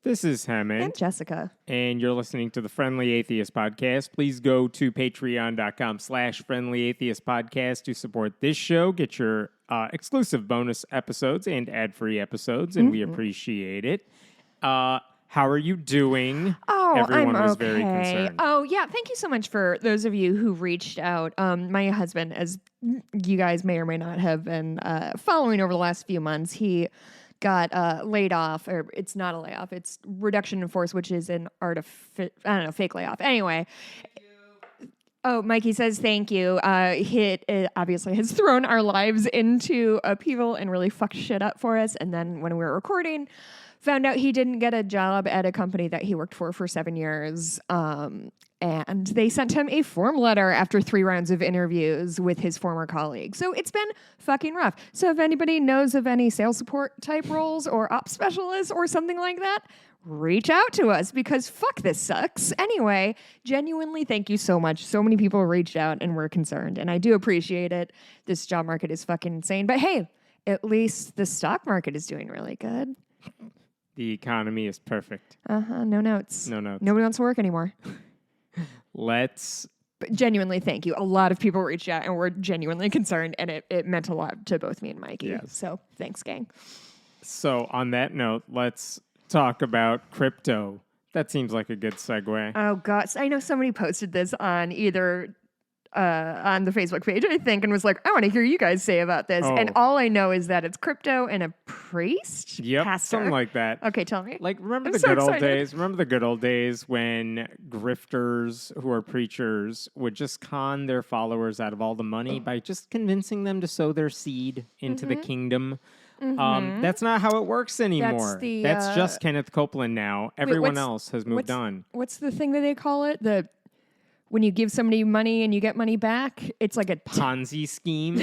This is Hammond. And Jessica. And you're listening to the Friendly Atheist Podcast. Please go to patreon.com/Friendly Atheist Podcast to support this show. Get your exclusive bonus episodes and ad-free episodes, and we appreciate it. How are you doing? Oh, Everyone I'm was okay. very concerned. Oh, yeah. Thank you so much for those of you who reached out. My husband, as you guys may or may not have been following over the last few months, he got laid off, or it's not a layoff, it's reduction in force, which is an fake layoff. Anyway. Oh, Mikey says thank you. It obviously has thrown our lives into upheaval and really fucked shit up for us. And then when we were recording, found out he didn't get a job at a company that he worked for 7 years. And they sent him a form letter after 3 rounds of interviews with his former colleague. So it's been fucking rough. So if anybody knows of any sales support type roles or ops specialists or something like that, reach out to us because fuck, this sucks. Anyway, genuinely, thank you so much. So many people reached out and were concerned, and I do appreciate it. This job market is fucking insane. But hey, at least the stock market is doing really good. The economy is perfect. No notes. No notes. Nobody wants to work anymore. But genuinely, thank you. A lot of people reached out and were genuinely concerned, and it meant a lot to both me and Mikey. Yes. So thanks, gang. So on that note, let's talk about crypto. That seems like a good segue. Oh, God. I know somebody posted this on either on the Facebook page, I think, and was like, I want to hear you guys say about this. Oh. And all I know is that it's crypto and a priest? Yep, Pastor. something like that. Okay, tell me. Like, remember I'm the so good old excited. days? Remember the good old days when grifters who are preachers would just con their followers out of all the money by just convincing them to sow their seed into the kingdom? That's not how it works anymore. That's just Kenneth Copeland now. Everyone else has moved on. What's the thing that they call it? When you give somebody money and you get money back, it's like a Ponzi scheme.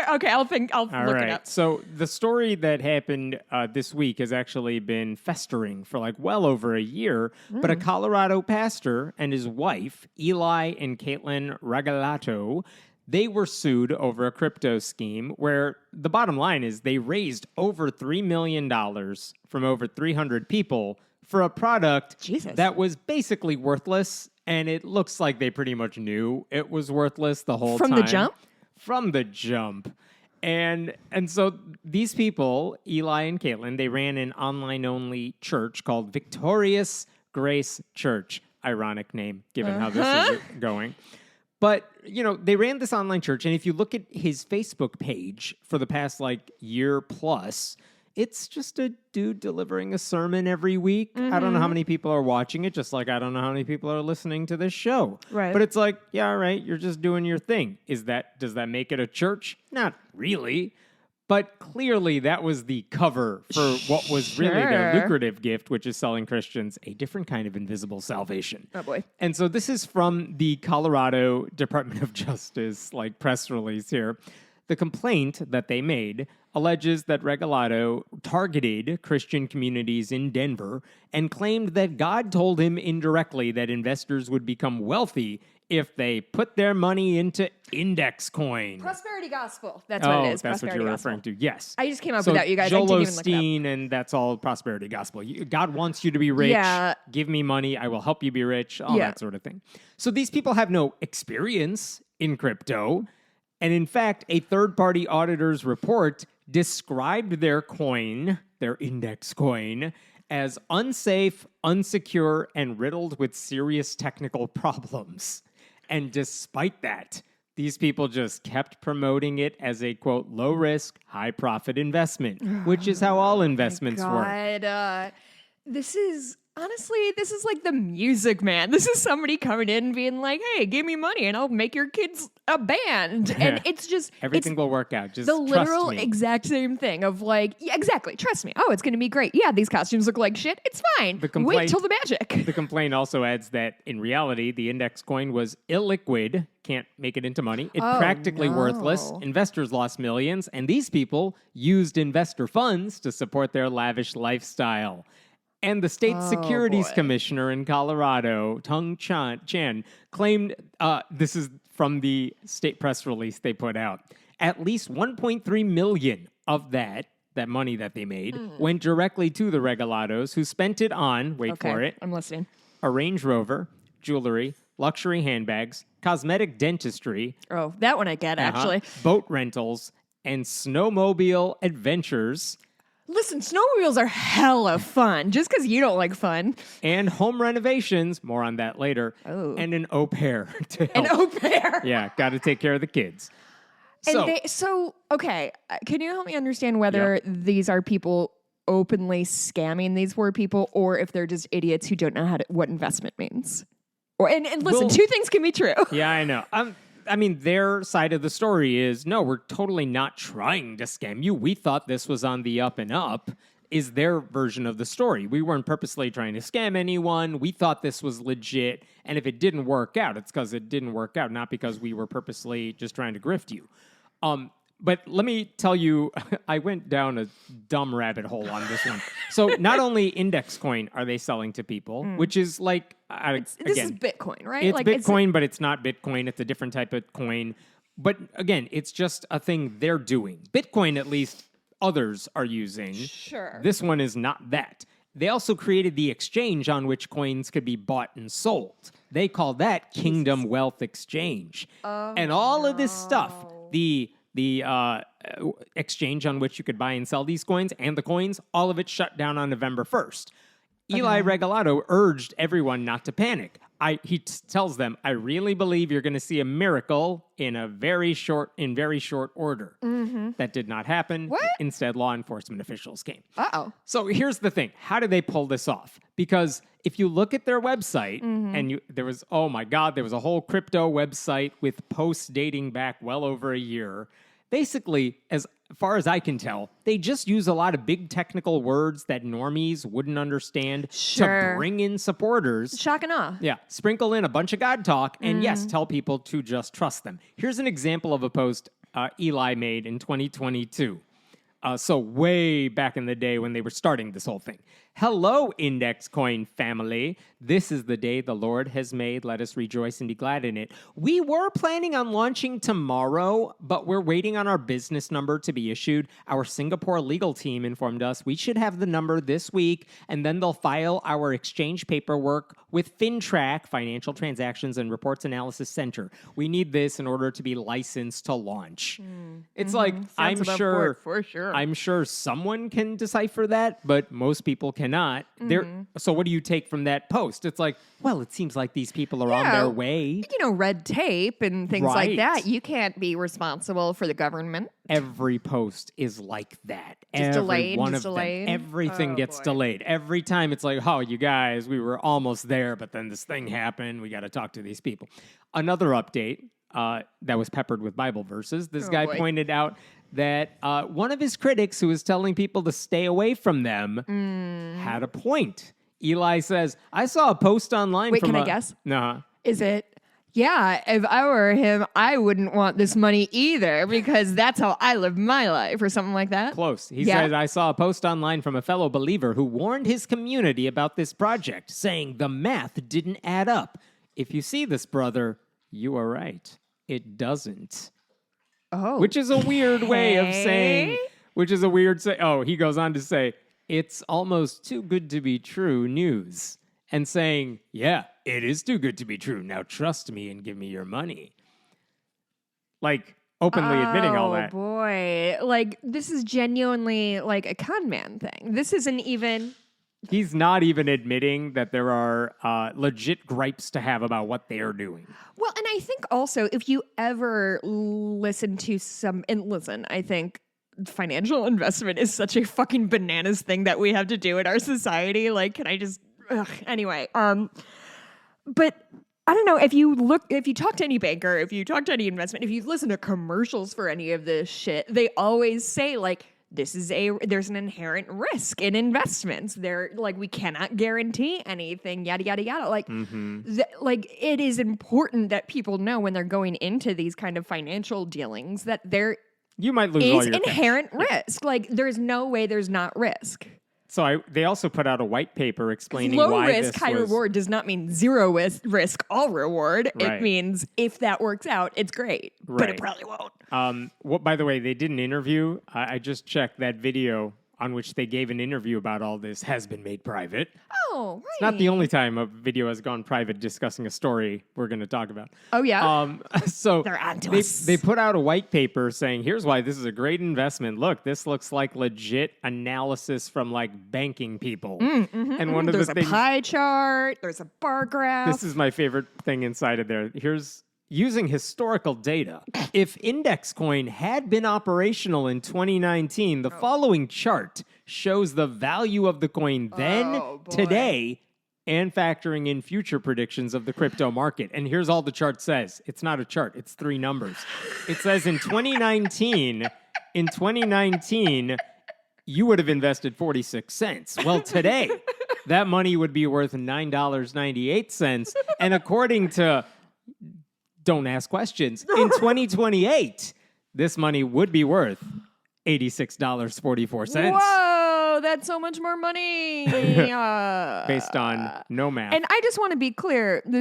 Okay, I'll look it up. So the story that happened this week has actually been festering for like well over a year. But a Colorado pastor and his wife, Eli and Caitlin Regalato, they were sued over a crypto scheme where the bottom line is they raised over $3 million from over 300 people for a product that was basically worthless. And it looks like they pretty much knew it was worthless the whole time. From the jump? From the jump. And so these people, Eli and Caitlin, they ran an online-only church called Victorious Grace Church. Ironic name, given how this is going. But, you know, they ran this online church, and if you look at his Facebook page for the past, year plus, it's just a dude delivering a sermon every week. I don't know how many people are watching it, just like I don't know how many people are listening to this show. Right. But it's like, yeah, all right, you're just doing your thing. Does that make it a church? Not really. But clearly that was the cover for what was really their lucrative gift, which is selling Christians a different kind of invisible salvation. Oh, boy. And so this is from the Colorado Department of Justice, press release here. The complaint that they made alleges that Regalato targeted Christian communities in Denver and claimed that God told him indirectly that investors would become wealthy if they put their money into index coin. Prosperity gospel. That's what it is. That's what you're referring to. Yes. I just came up with that, you guys. Joel I didn't even look it up. and that's all prosperity gospel. God wants you to be rich. Yeah. Give me money. I will help you be rich. All that sort of thing. So these people have no experience in crypto. And in fact, a third-party auditor's report described their coin, their index coin, as unsafe, unsecure, and riddled with serious technical problems. And despite that, these people just kept promoting it as a, quote, low-risk, high-profit investment, which is how all investments work. Honestly, this is like the Music Man. This is somebody coming in and being like, hey, give me money and I'll make your kids a band. And it's just... Everything will work out. Just the trust literal me. exact same thing of exactly, trust me. Oh, it's going to be great. Yeah, these costumes look like shit. It's fine. Wait till the magic. The complaint also adds that in reality, the index coin was illiquid, can't make it into money. It's practically worthless. Investors lost millions, and these people used investor funds to support their lavish lifestyle. And the state securities commissioner in Colorado, Tung Chan, claimed, this is from the state press release they put out, at least 1.3 million of that that money that they made, went directly to the regalados, who spent it on, wait for it, I'm listening. a Range Rover, jewelry, luxury handbags, cosmetic dentistry. Oh, that one I get, actually. Boat rentals, and snowmobile adventures. Listen, snowmobiles are hella fun, just because you don't like fun. And home renovations, more on that later, and an au pair to help. An au pair? Yeah, got to take care of the kids. Okay, can you help me understand whether these are people openly scamming these poor people, or if they're just idiots who don't know what investment means? And listen, two things can be true. Yeah, I know. I mean, their side of the story is, no, we're totally not trying to scam you. We thought this was on the up and up, is their version of the story. We weren't purposely trying to scam anyone. We thought this was legit. And if it didn't work out, it's because it didn't work out, not because we were purposely just trying to grift you. But let me tell you, I went down a dumb rabbit hole on this one. So not only index coin are they selling to people, which is like, this is Bitcoin, right? It's Bitcoin, but it's not Bitcoin. It's a different type of coin. But again, it's just a thing they're doing. Bitcoin, at least others are using. Sure. This one is not that. They also created the exchange on which coins could be bought and sold. They call that Kingdom Wealth Exchange. And all of this stuff, the exchange on which you could buy and sell these coins and the coins, all of it shut down on November 1st. Eli Regalado urged everyone not to panic. He tells them, I really believe you're going to see a miracle in very short order. That did not happen. What? Instead, law enforcement officials came. Uh-oh. So here's the thing. How did they pull this off? Because if you look at their website, and there was a whole crypto website with posts dating back well over a year. Basically, as far as I can tell, they just use a lot of big technical words that normies wouldn't understand to bring in supporters. Shock and awe. Yeah, sprinkle in a bunch of God talk, and yes, tell people to just trust them. Here's an example of a post Eli made in 2022. So way back in the day when they were starting this whole thing. Hello, Index Coin family. This is the day the Lord has made. Let us rejoice and be glad in it. We were planning on launching tomorrow, but we're waiting on our business number to be issued. Our Singapore legal team informed us we should have the number this week, and then they'll file our exchange paperwork with FinTrack, Financial Transactions and Reports Analysis Center. We need this in order to be licensed to launch. It's like, I'm sure someone can decipher that, but most people cannot. So what do you take from that post? It's like, well, it seems like these people are on their way. Red tape and things like that. You can't be responsible for the government. Every post is like that. Just delayed. Everything gets delayed. Every time it's like, oh, you guys, we were almost there, but then this thing happened. We got to talk to these people. Another update that was peppered with Bible verses. This guy pointed out that one of his critics who was telling people to stay away from them had a point. Eli says, I saw a post online Wait, can I guess? No. Is it, yeah, if I were him, I wouldn't want this money either because that's how I live my life or something like that? Close. He said, I saw a post online from a fellow believer who warned his community about this project, saying the math didn't add up. If you see this, brother, you are right. It doesn't. Oh. Which is a weird way of saying, he goes on to say, it's almost too good to be true news. And saying, yeah, it is too good to be true. Now trust me and give me your money. Like, openly admitting all that. Oh, boy. Like, this is genuinely like a con man thing. This isn't even... He's not even admitting that there are legit gripes to have about what they're doing. Well, and I think also if you ever listen to I think financial investment is such a fucking bananas thing that we have to do in our society. Like, can I just, anyway. But I don't know, if you talk to any banker, if you talk to any investment, if you listen to commercials for any of this shit, they always say like, there's an inherent risk in investments. We cannot guarantee anything, yada, yada, yada. Like, it is important that people know when they're going into these kind of financial dealings that there you might lose all is your inherent risk. Like, there's no way there's not risk. So they also put out a white paper explaining Low why risk, this high was... reward does not mean zero risk, all reward. Right. It means if that works out, it's great, but it Right. probably won't. By the way, they did an interview. I just checked that video on which they gave an interview about all this has been made private. Oh, right. It's not the only time a video has gone private discussing a story we're going to talk about. Oh, yeah? So They're onto they, us. they put out a white paper saying, here's why this is a great investment. Look, this looks like legit analysis from like banking people. And one of There's the a things, pie chart. There's a bar graph. this is my favorite thing inside of there. Here's using historical data. If Index Coin had been operational in 2019, the following chart shows the value of the coin then, Oh, boy. today, and factoring in future predictions of the crypto market. And here's all the chart says. It's not a chart, it's 3 numbers. It says in 2019, you would have invested 46 cents. Well, today, that money would be worth $9.98. And according to Don't Ask Questions, in 2028, this money would be worth $86.44. Whoa, that's so much more money. Based on no math. And I just want to be clear, the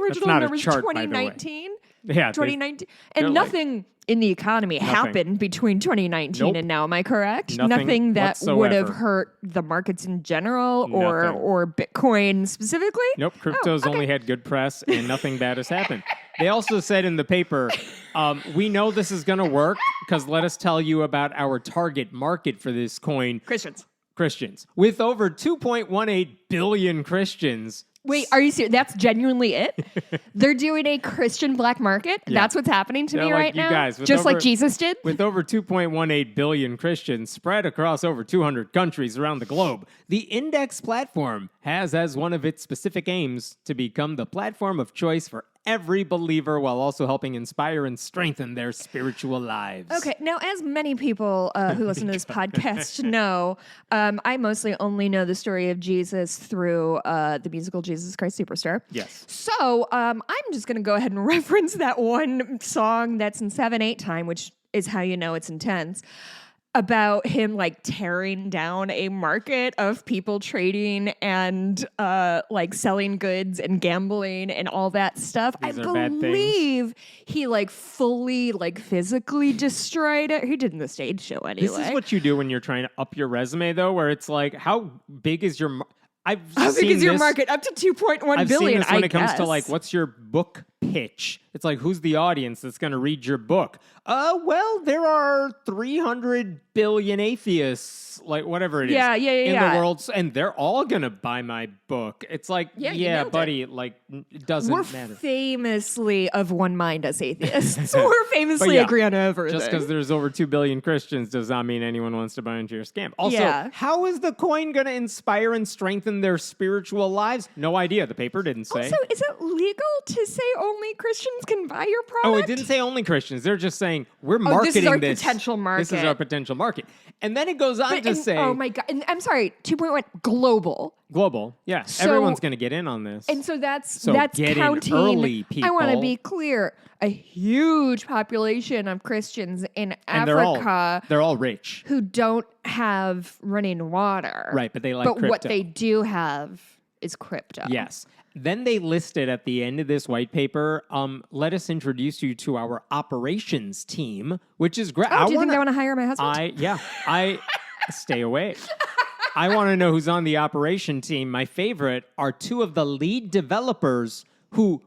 original not a number is chart, by the way. 2019. Yeah, 2019. they're And like- nothing in the economy happened between 2019 Nope. and now. Am I correct? Nothing that would have whatsoever. hurt the markets in general Nothing. or Bitcoin specifically? Nope, crypto's only had good press and nothing bad has happened. They also said in the paper, we know this is going to work because let us tell you about our target market for this coin, Christians. With over 2.18 billion Christians. Wait, are you serious? That's genuinely it? They're doing a Christian black market? Yeah. That's what's happening to They're me like, right "You now? guys, with Just like over- Jesus did? With over 2.18 billion Christians spread across over 200 countries around the globe, the Index platform has as one of its specific aims to become the platform of choice for every believer while also helping inspire and strengthen their spiritual lives. Okay, now as many people who listen to this podcast know, I mostly only know the story of Jesus through the musical Jesus Christ Superstar. Yes. So I'm just going to go ahead and reference that one song that's in 7/8 time, which is how you know it's intense, about him like tearing down a market of people trading and like selling goods and gambling and all that stuff. These I are bad things. believe he like fully like physically destroyed it. He did in the stage show anyway. This is what you do when you're trying to up your resume, though, where it's like, how big is your... How big is your market? Up to 2.1 I've billion, seen this when I it comes to guess. like, what's your book pitch? It's like, who's the audience that's going to read your book? Well, there are 300 billion atheists, like whatever it is, in the world, and they're all going to buy my book. It's like, you yeah, nailed buddy, like, it doesn't We're matter. famously of one mind as atheists. We're famously yeah, agree on everything. Just because there's over 2 billion Christians does not mean anyone wants to buy into your scam. Also, Yeah. how is the coin going to inspire and strengthen their spiritual lives? No idea. The paper didn't say. Also, is it legal to say only Christians can buy your product? Oh, it didn't say only Christians. They're just saying we're this marketing is our this. potential This is market. our potential market. And then it goes on to say oh my god! And I'm sorry, 2.1 global. global. Yeah, So- everyone's going to get in on this. And so that's So get in counting. early, I want to people. be clear: a huge population of Christians in And Africa they're all rich. who don't have running water. Right, but they like But what crypto. they do have is crypto. Yes. Then they listed at the end of this white paper, let us introduce you to our operations team, which is great. Oh, do you think they want to hire my husband? I stay away. I want to know who's on the operation team. My favorite are 2 of the lead developers who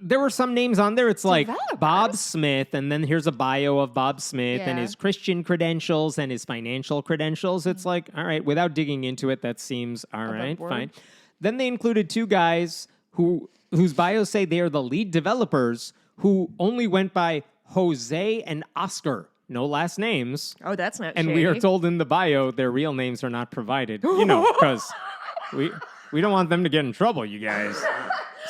there were some names on there. It's like Developers? Bob Smith, and then here's a bio of Bob Smith and Yeah. his Christian credentials and his financial credentials. It's like, all right, without digging into it, that seems all right, board. fine. Then they included 2 guys whose bios say they are the lead developers who only went by Jose and Oscar. No last names. Oh, that's not And shady. we are told in the bio their real names are not provided. You know, because we don't want them to get in trouble, you guys.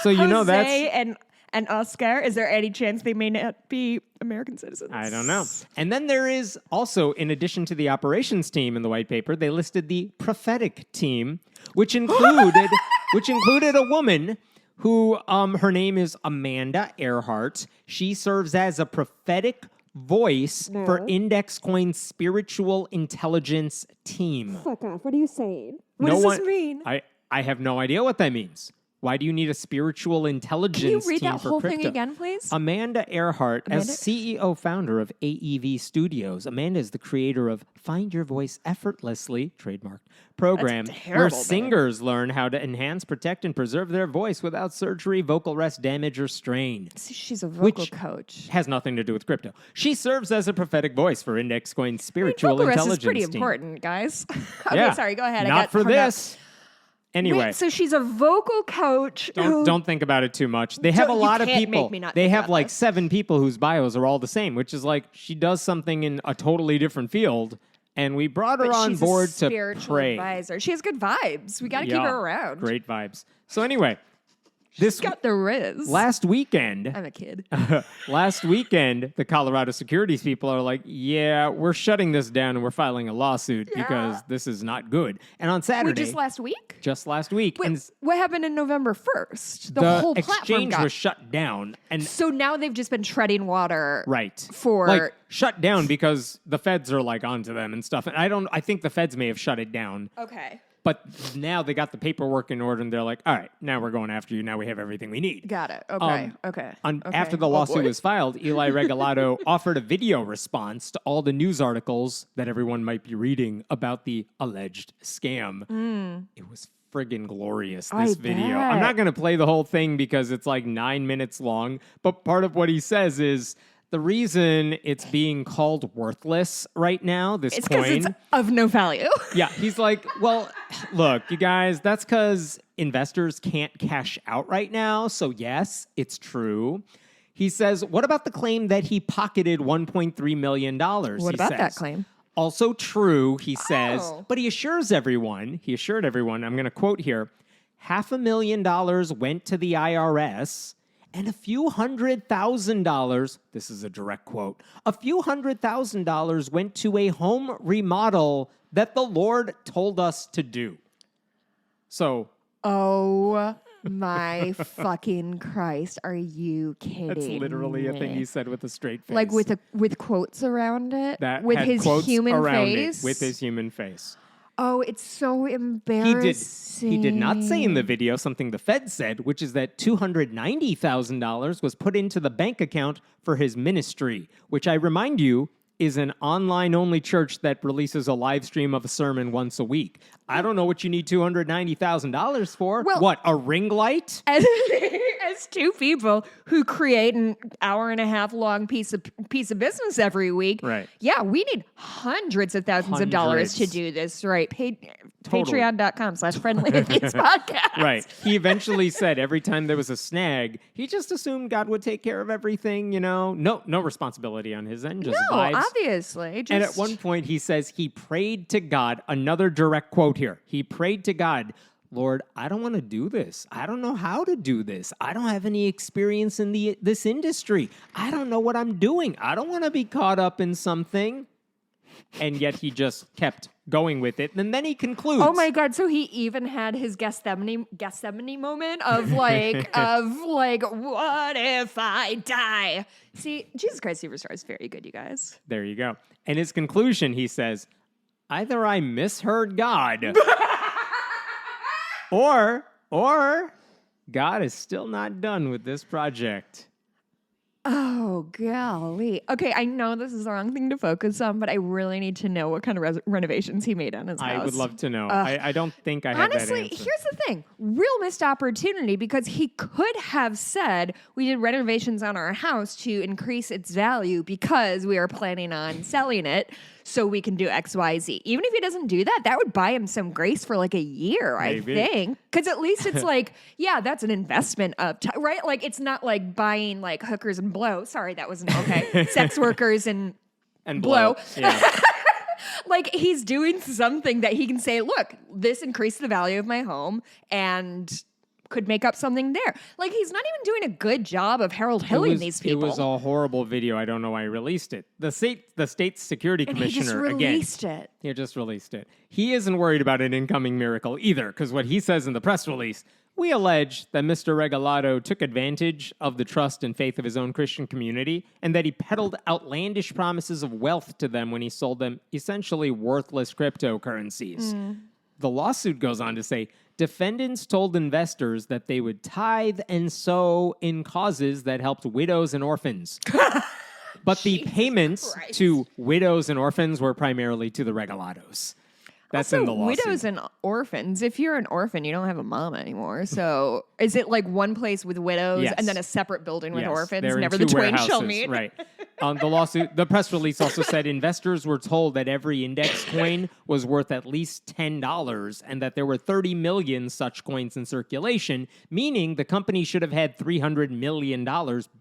So you know that's... Jose and Oscar, is there any chance they may not be American citizens? I don't know. And then there is also, in addition to the operations team in the white paper, they listed the prophetic team, which included a woman who her name is Amanda Earhart. She serves as a prophetic voice for Index Coin's spiritual intelligence team. Fuck off. What are you saying? What does this mean? I have no idea what that means. Why do you need a spiritual intelligence team for Can you crypto? read that whole thing again, please? Amanda Earhart, as CEO founder of AEV Studios. Amanda is the creator of Find Your Voice Effortlessly, trademarked, program where singers learn how to enhance, protect, and preserve their voice without surgery, vocal rest, damage, or strain. She's a vocal coach. Has nothing to do with crypto. She serves as a prophetic voice for Index Coin's spiritual vocal intelligence rest is pretty team. important, guys. Okay, Yeah. sorry, go ahead. Not for this. Anyway. Wait, so she's a vocal coach. Don't think about it too much. They have a lot of people. Make me not They think have about like this. 7 people whose bios are all the same, which is like she does something in a totally different field, and we brought her on she's board a to spiritual pray. advisor. She has good vibes. We got to keep her around. Great vibes. So anyway, this Got the riz. last weekend, I'm a kid. the Colorado securities people are like, yeah, we're shutting this down and we're filing a lawsuit because this is not good. And on Saturday, Just last week? just last week, Wait, and what happened in November 1st? the whole platform exchange got... was shut down. And So now they've just been treading water. right. For... Like shut down because the feds are like onto them and stuff. And I think the feds may have shut it down. Okay. But now they got the paperwork in order and they're like, all right, now we're going after you. Now we have everything we need. Got it. Okay. Okay. After the lawsuit was filed, Eli Regalado offered a video response to all the news articles that everyone might be reading about the alleged scam. It was friggin' glorious, this video. bet. I'm not going to play the whole thing because it's like 9 minutes long, but part of what he says is the reason it's being called worthless right now, this It's because coin... it's of no value. Yeah, he's like, well, look, you guys, that's because investors can't cash out right now. So yes, it's true. He says, what about the claim that he pocketed $1.3 million? What about that claim? Also true, he says, Oh. but he assured everyone, I'm going to quote here, $500,000 went to the IRS and a few $100,000, this is a direct quote, a few $100,000 went to a home remodel that the Lord told us to do. So. Oh my fucking Christ. Are you kidding? That's literally a thing me? he said with a straight face. Like with quotes around it? that with had his quotes human around face? it with his human face. Oh, it's so embarrassing. He did not say in the video something the Fed said, which is that $290,000 was put into the bank account for his ministry, which I remind you is an online-only church that releases a live stream of a sermon once a week. I don't know what you need $290,000 for. Well- What, a ring light? As two people who create an hour and a half long piece of business every week. Right. Yeah, we need hundreds of thousands of dollars to Hundreds. do this, right? Totally. Patreon.com/friendly atheist podcast. Right. He eventually said every time there was a snag, he just assumed God would take care of everything, you know? No responsibility on his end, just No, vibes. obviously. And at one point he says he prayed to God, another direct quote here. He prayed to God, Lord, I don't want to do this. I don't know how to do this. I don't have any experience in this industry. I don't know what I'm doing. I don't want to be caught up in something. And yet he just kept going with it. And then he concludes. Oh my God. So he even had his Gethsemane moment of like, what if I die? See, Jesus Christ Superstar is very good, you guys. There you go. And his conclusion, he says, either I misheard God or God is still not done with this project. Oh, golly. Okay, I know this is the wrong thing to focus on, but I really need to know what kind of renovations he made on his house. I would love to know. I don't think I have Honestly, that answer. here's the thing. Real missed opportunity because he could have said we did renovations on our house to increase its value because we are planning on selling it so we can do X, Y, Z. Even if he doesn't do that, that would buy him some grace for like a year, Maybe. I think. Because at least it's like, yeah, that's an investment of time, right? Like it's not like buying like hookers and blow. Sorry, that wasn't okay. Sex workers and blow. Yeah. Like he's doing something that he can say, look, this increased the value of my home and could make up something there. Like he's not even doing a good job of Harold Hilling these people. It was a horrible video. I don't know why he released it. The state security and commissioner he just released it. He just released it. He isn't worried about an incoming miracle either, because what he says in the press release, We allege that Mr. Regalado took advantage of the trust and faith of his own Christian community and that he peddled outlandish promises of wealth to them when he sold them essentially worthless cryptocurrencies. The lawsuit goes on to say, defendants told investors that they would tithe and sow in causes that helped widows and orphans. But the payments to widows and orphans were primarily to the Regalados. That's also, in the lawsuit. Widows and orphans. If you're an orphan, you don't have a mom anymore. So is it like one place with widows and then a separate building with orphans? Never the twain shall meet. Right. The lawsuit, the press release also said investors were told that every index coin was worth at least $10 and that there were 30 million such coins in circulation, meaning the company should have had $300 million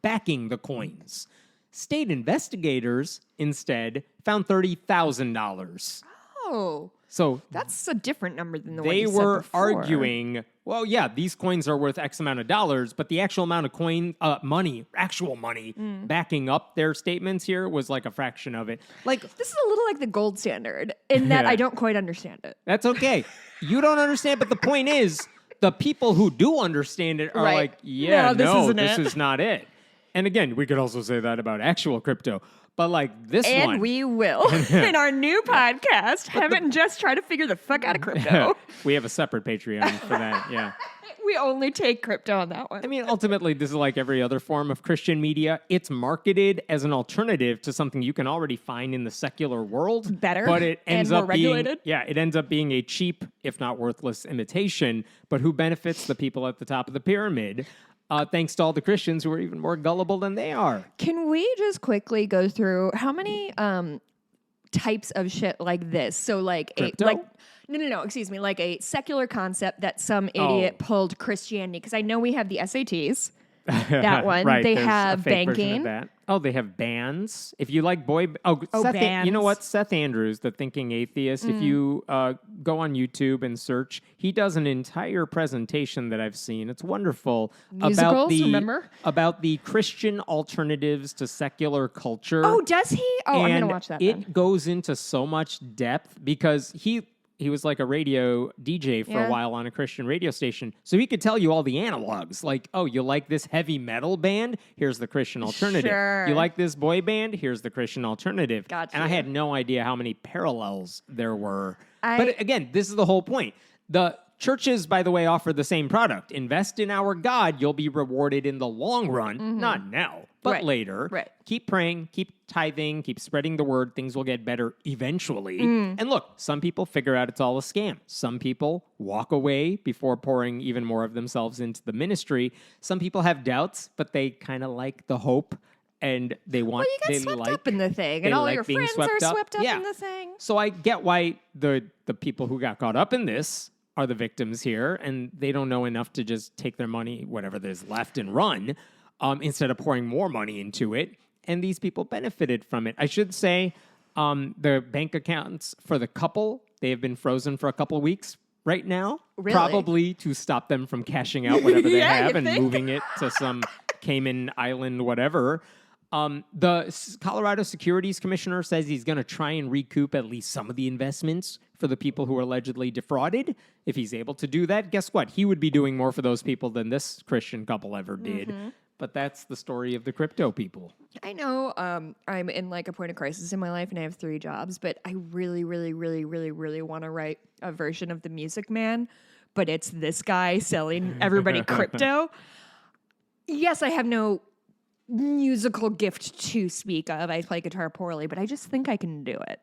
backing the coins. State investigators, instead, found $30,000. Oh. So that's a different number than the one you said before. They were arguing, well, yeah, these coins are worth X amount of dollars, but the actual amount of actual money backing up their statements here was like a fraction of it. Like, this is a little like the gold standard in that I don't quite understand it. That's okay. You don't understand, but the point is, the people who do understand it are like, this is not it. And again, we could also say that about actual crypto. But like this one. And we will, in our new podcast, Haven't and Jess try to figure the fuck out of crypto. We have a separate Patreon for that, yeah. We only take crypto on that one. I mean, ultimately, this is like every other form of Christian media. It's marketed as an alternative to something you can already find in the secular world. Better but it ends and more up regulated. It ends up being a cheap, if not worthless, imitation. But who benefits? The people at the top of the pyramid. Thanks to all the Christians who are even more gullible than they are. Can we just quickly go through how many types of shit like this? So like Crypto? No, excuse me, like a secular concept that some idiot pulled Christianity, because I know we have the SATs. That one. Right, they there's have a fake version banking. of that. Oh, they have bands. If you like bands. You know what? Seth Andrews, the Thinking Atheist, if you go on YouTube and search, he does an entire presentation that I've seen. It's wonderful. Musicals, remember? About the Christian alternatives to secular culture. Oh, does he? Oh, I'm going to And watch that it then. goes into so much depth because he was like a radio DJ for a while on a Christian radio station. So he could tell you all the analogs. Like, oh, you like this heavy metal band? Here's the Christian alternative. Sure. You like this boy band? Here's the Christian alternative. Gotcha. And I had no idea how many parallels there were. But again, this is the whole point. The churches, by the way, offer the same product. Invest in our God. You'll be rewarded in the long run. Not now, but later. Right. Keep praying, keep tithing, keep spreading the word. Things will get better eventually. And look, some people figure out it's all a scam. Some people walk away before pouring even more of themselves into the ministry. Some people have doubts, but they kind of like the hope. And they want. Well, you get swept up in the thing, and all your friends are swept up in the thing. So I get why the people who got caught up in this are the victims here, and they don't know enough to just take their money, whatever there's left, and run, instead of pouring more money into it. And these people benefited from it. I should say the bank accounts for the couple, they have been frozen for a couple of weeks right now. Really? Probably to stop them from cashing out whatever they have and think? moving it to some Cayman Island, whatever. The Colorado Securities Commissioner says he's going to try and recoup at least some of the investments for the people who were allegedly defrauded. If he's able to do that, guess what? He would be doing more for those people than this Christian couple ever did. But that's the story of the crypto people. I know I'm in like a point of crisis in my life and I have 3 jobs, but I really, really, really, really, really want to write a version of The Music Man, but it's this guy selling everybody crypto. Yes, I have no musical gift to speak of. I play guitar poorly, but I just think I can do it.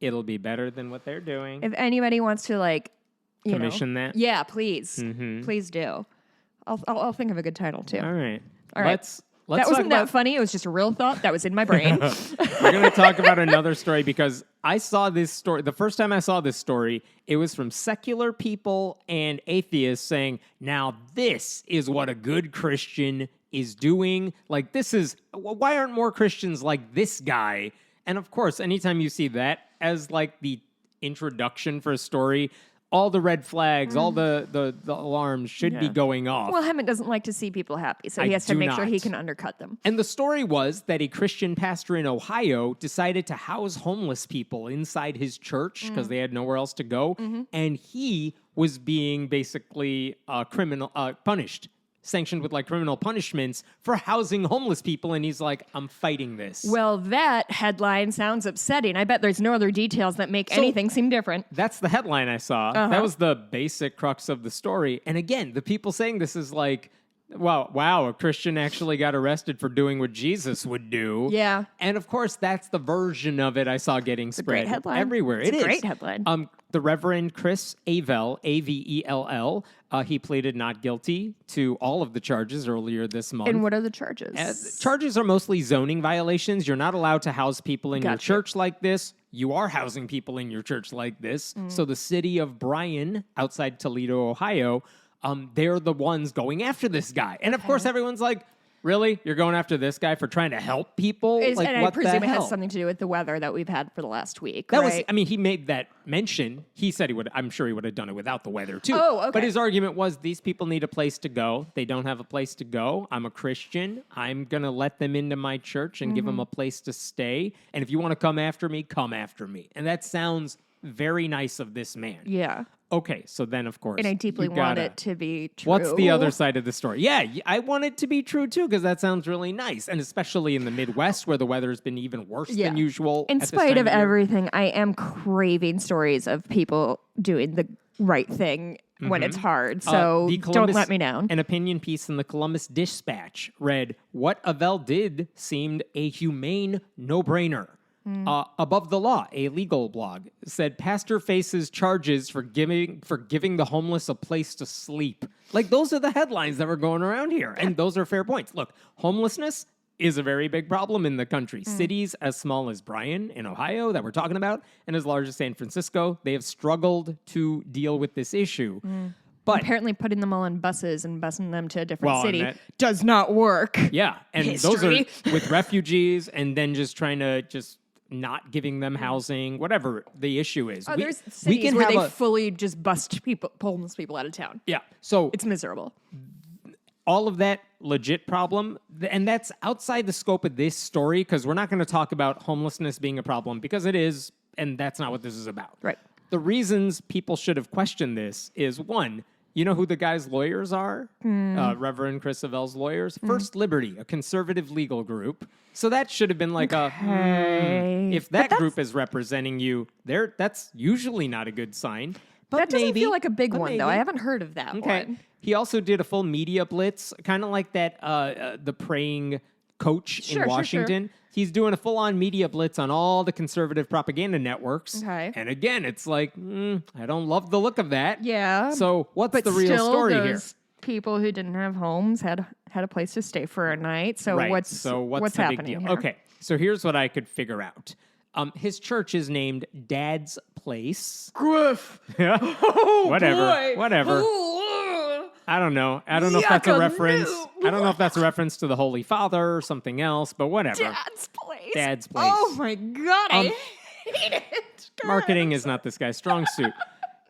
It'll be better than what they're doing. If anybody wants to like, commission that? Yeah, please. Please do. I'll think of a good title too. All right. Let's Let's that wasn't that funny. It was just a real thought that was in my brain. We're going to talk about another story because I saw this story. The first time I saw this story, it was from secular people and atheists saying, now this is what a good Christian is doing. Like, this is, why aren't more Christians like this guy? And of course, anytime you see that as like the introduction for a story, all the red flags, all the alarms should be going off. Well, Hammond doesn't like to see people happy, so he has to make sure he can undercut them. And the story was that a Christian pastor in Ohio decided to house homeless people inside his church because they had nowhere else to go. And he was being basically punished. Sanctioned with like criminal punishments for housing homeless people, and he's like, I'm fighting this. Well, that headline sounds upsetting. I bet there's no other details that make anything seem different. That's the headline I saw. That was the basic crux of the story. And again, the people saying this is like, wow, a Christian actually got arrested for doing what Jesus would do. Yeah. And of course, that's the version of it I saw getting spread everywhere. It's a great headline. The Reverend Chris Avell, A-V-E-L-L, he pleaded not guilty to all of the charges earlier this month. And what are the charges? Charges are mostly zoning violations. You're not allowed to house people in your church like this. You are housing people in your church like this. So the city of Bryan, outside Toledo, Ohio, they're the ones going after this guy. And of course, everyone's like, really? You're going after this guy for trying to help people? And I presume it has hell? something to do with the weather that we've had for the last week, That right? was, he made that mention. He said he would, I'm sure he would have done it without the weather too. Oh, okay. But his argument was these people need a place to go. They don't have a place to go. I'm a Christian. I'm going to let them into my church and give them a place to stay. And if you want to come after me, come after me. And that sounds very nice of this man. Yeah. Okay, so then, of course, and I deeply want it to be true. What's the other side of the story? Yeah, I want it to be true, too, because that sounds really nice. And especially in the Midwest, where the weather's been even worse than usual. In spite of everything, I am craving stories of people doing the right thing when it's hard. So don't let me down. An opinion piece in the Columbus Dispatch read, what Avell did seemed a humane no-brainer. Above the Law, a legal blog, said pastor faces charges for giving the homeless a place to sleep. Like, those are the headlines that were going around here, and those are fair points. Look, homelessness is a very big problem in the country. Cities as small as Bryan in Ohio that we're talking about, and as large as San Francisco, they have struggled to deal with this issue. But apparently putting them all on buses and busing them to a different city does not work. Yeah, and those are with refugees, and then just trying to not giving them housing, whatever the issue is. Oh, there's cities where they fully just bust homeless people out of town. Yeah. So it's miserable. All of that legit problem, and that's outside the scope of this story, because we're not going to talk about homelessness being a problem, because it is, and that's not what this is about. Right. The reasons people should have questioned this is, one, you know who the guy's lawyers are? Reverend Chris Avell's lawyers? First Liberty, a conservative legal group. So that should have been like if that group is representing you, that's usually not a good sign. But that doesn't feel like a big one, though. I haven't heard of that one. He also did a full media blitz, kind of like that the praying coach in Washington. Sure. He's doing a full-on media blitz on all the conservative propaganda networks. Okay. And again, it's like, I don't love the look of that. Yeah. So what's the real story here? People who didn't have homes had a place to stay for a night. So what's the happening big deal here? Okay. So here's what I could figure out. His church is named Dad's Place. Griff. Yeah. Oh, Whatever. I don't know. I don't know if that's a reference. I don't know if that's a reference to the Holy Father or something else, but whatever. Dad's Place. Dad's Place. Oh my God, I hate it. Marketing is not this guy's strong suit.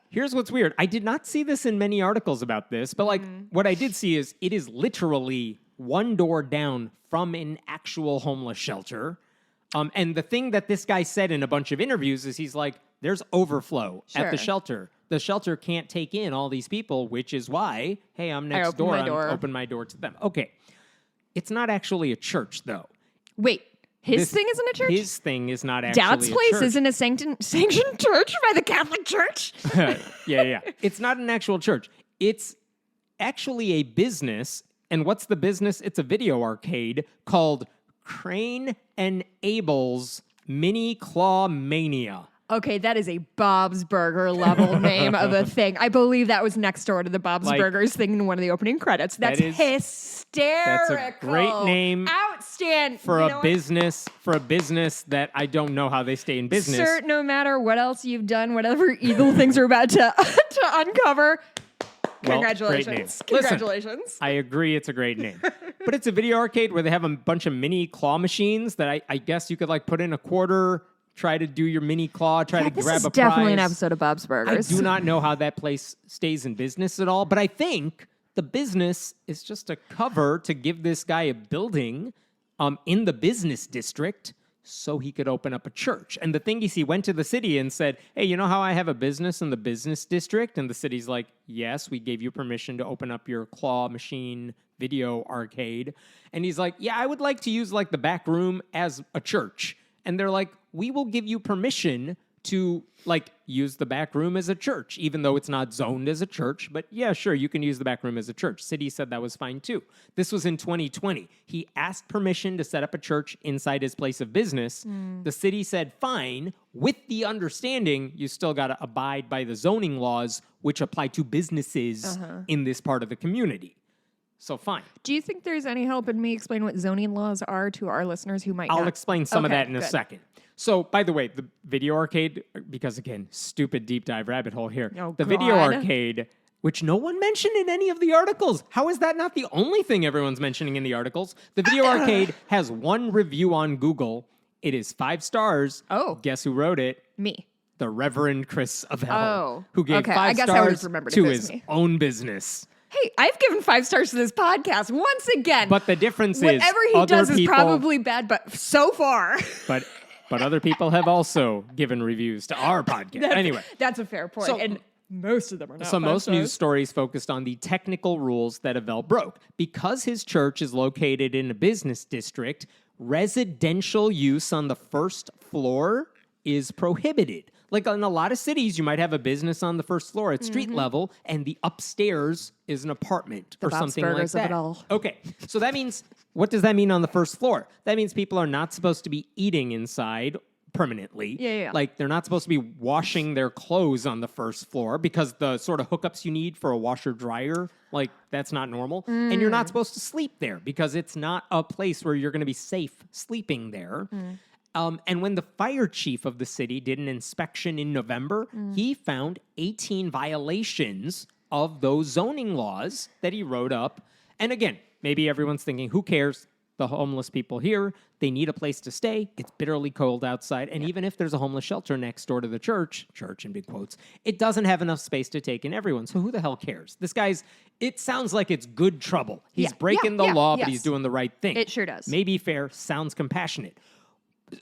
Here's what's weird. I did not see this in many articles about this, but what I did see is it is literally one door down from an actual homeless shelter. And the thing that this guy said in a bunch of interviews is he's like, there's overflow at the shelter. The shelter can't take in all these people, which is why, hey, I'm next door. I'm open my door to them. Okay. It's not actually a church, though. Wait, his thing isn't a church? His thing is not actually Dad's a Place church. isn't a sanctioned church by the Catholic Church? Yeah. It's not an actual church. It's actually a business. And what's the business? It's a video arcade called Crane and Abel's Mini Claw Mania. Okay, that is a Bob's Burger level name of a thing. I believe that was next door to the Bob's Burgers thing in one of the opening credits. That's hysterical. That's a great name. Outstanding. For a business that I don't know how they stay in business. Sir, no matter what else you've done, whatever evil things are about to uncover, congratulations. Well, Congratulations. Listen, I agree it's a great name. But it's a video arcade where they have a bunch of mini claw machines that I guess you could put in a quarter, try to do your mini claw, try to grab a prize. This is definitely an episode of Bob's Burgers. I do not know how that place stays in business at all, but I think the business is just a cover to give this guy a building in the business district so he could open up a church. And the thing is, he went to the city and said, hey, you know how I have a business in the business district? And the city's like, yes, we gave you permission to open up your claw machine video arcade. And he's like, yeah, I would like to use like the back room as a church. And they're like, we will give you permission to like use the back room as a church, even though it's not zoned as a church. But yeah, sure, you can use the back room as a church. City said that was fine too. This was in 2020. He asked permission to set up a church inside his place of business. The city said fine, with the understanding you still got to abide by the zoning laws, which apply to businesses in this part of the community. So fine. Do you think there's any help in me explain what zoning laws are to our listeners who might I'll not? explain some of that in a second. So, by the way, the video arcade, because again, stupid deep dive rabbit hole here. The video arcade, which no one mentioned in any of the articles. How is that not the only thing everyone's mentioning in the articles? The video arcade has one review on Google. It is 5 stars. Oh. Guess who wrote it? Me. The Reverend Chris Avell, Oh. who gave Okay, 5 I guess I stars would've remembered to if it was his me. own business. Hey, I've given 5 stars to this podcast once again. But the difference is whatever he other does is people- probably bad, but so far. But other people have also given reviews to our podcast. Anyway. That's a fair point. So- and most of them are not. So 5 most stars. news stories focused on the technical rules that Avell broke. Because his church is located in a business district, residential use on the first floor is prohibited. Like in a lot of cities, you might have a business on the first floor at street level, and the upstairs is an apartment or Bob's something like Burgers of that. it all. Okay, so that means, what does that mean on the first floor? That means people are not supposed to be eating inside permanently. Yeah. Like they're not supposed to be washing their clothes on the first floor because the sort of hookups you need for a washer dryer, like that's not normal. And you're not supposed to sleep there because it's not a place where you're going to be safe sleeping there. And when the fire chief of the city did an inspection in November, he found 18 violations of those zoning laws that he wrote up. And again, maybe everyone's thinking, who cares? The homeless people here, they need a place to stay. It's bitterly cold outside. And even if there's a homeless shelter next door to the church in big quotes, it doesn't have enough space to take in everyone. So who the hell cares? This guy's, it sounds like it's good trouble. He's breaking the law, but he's doing the right thing. It sure does. Maybe fair, sounds compassionate.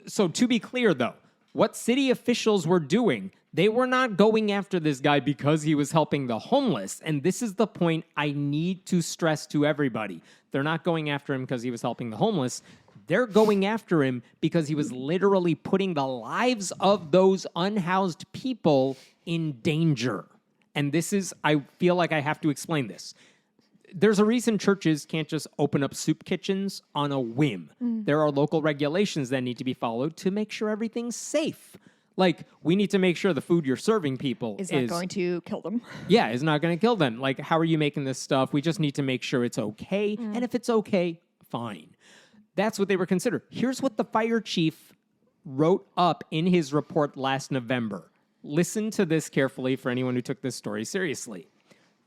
So to be clear, though, what city officials were doing, they were not going after this guy because he was helping the homeless. And this is the point I need to stress to everybody. They're not going after him because he was helping the homeless. They're going after him because he was literally putting the lives of those unhoused people in danger. And this is, I feel like I have to explain this. There's a reason churches can't just open up soup kitchens on a whim. There are local regulations that need to be followed to make sure everything's safe. Like, we need to make sure the food you're serving people is not going to kill them. Yeah, is not going to kill them. Like, how are you making this stuff? We just need to make sure it's okay. And if it's okay, fine. That's what they were considered. Here's what the fire chief wrote up in his report last November. Listen to this carefully for anyone who took this story seriously.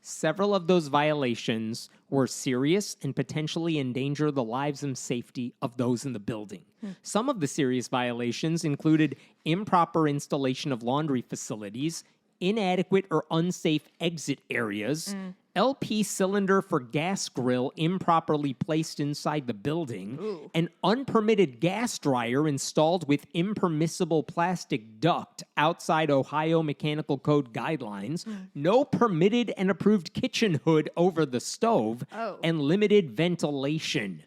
Several of those violations were serious and potentially endanger the lives and safety of those in the building. Some of the serious violations included improper installation of laundry facilities, inadequate or unsafe exit areas, LP cylinder for gas grill improperly placed inside the building, an unpermitted gas dryer installed with impermissible plastic duct outside Ohio Mechanical Code guidelines, no permitted and approved kitchen hood over the stove, and limited ventilation.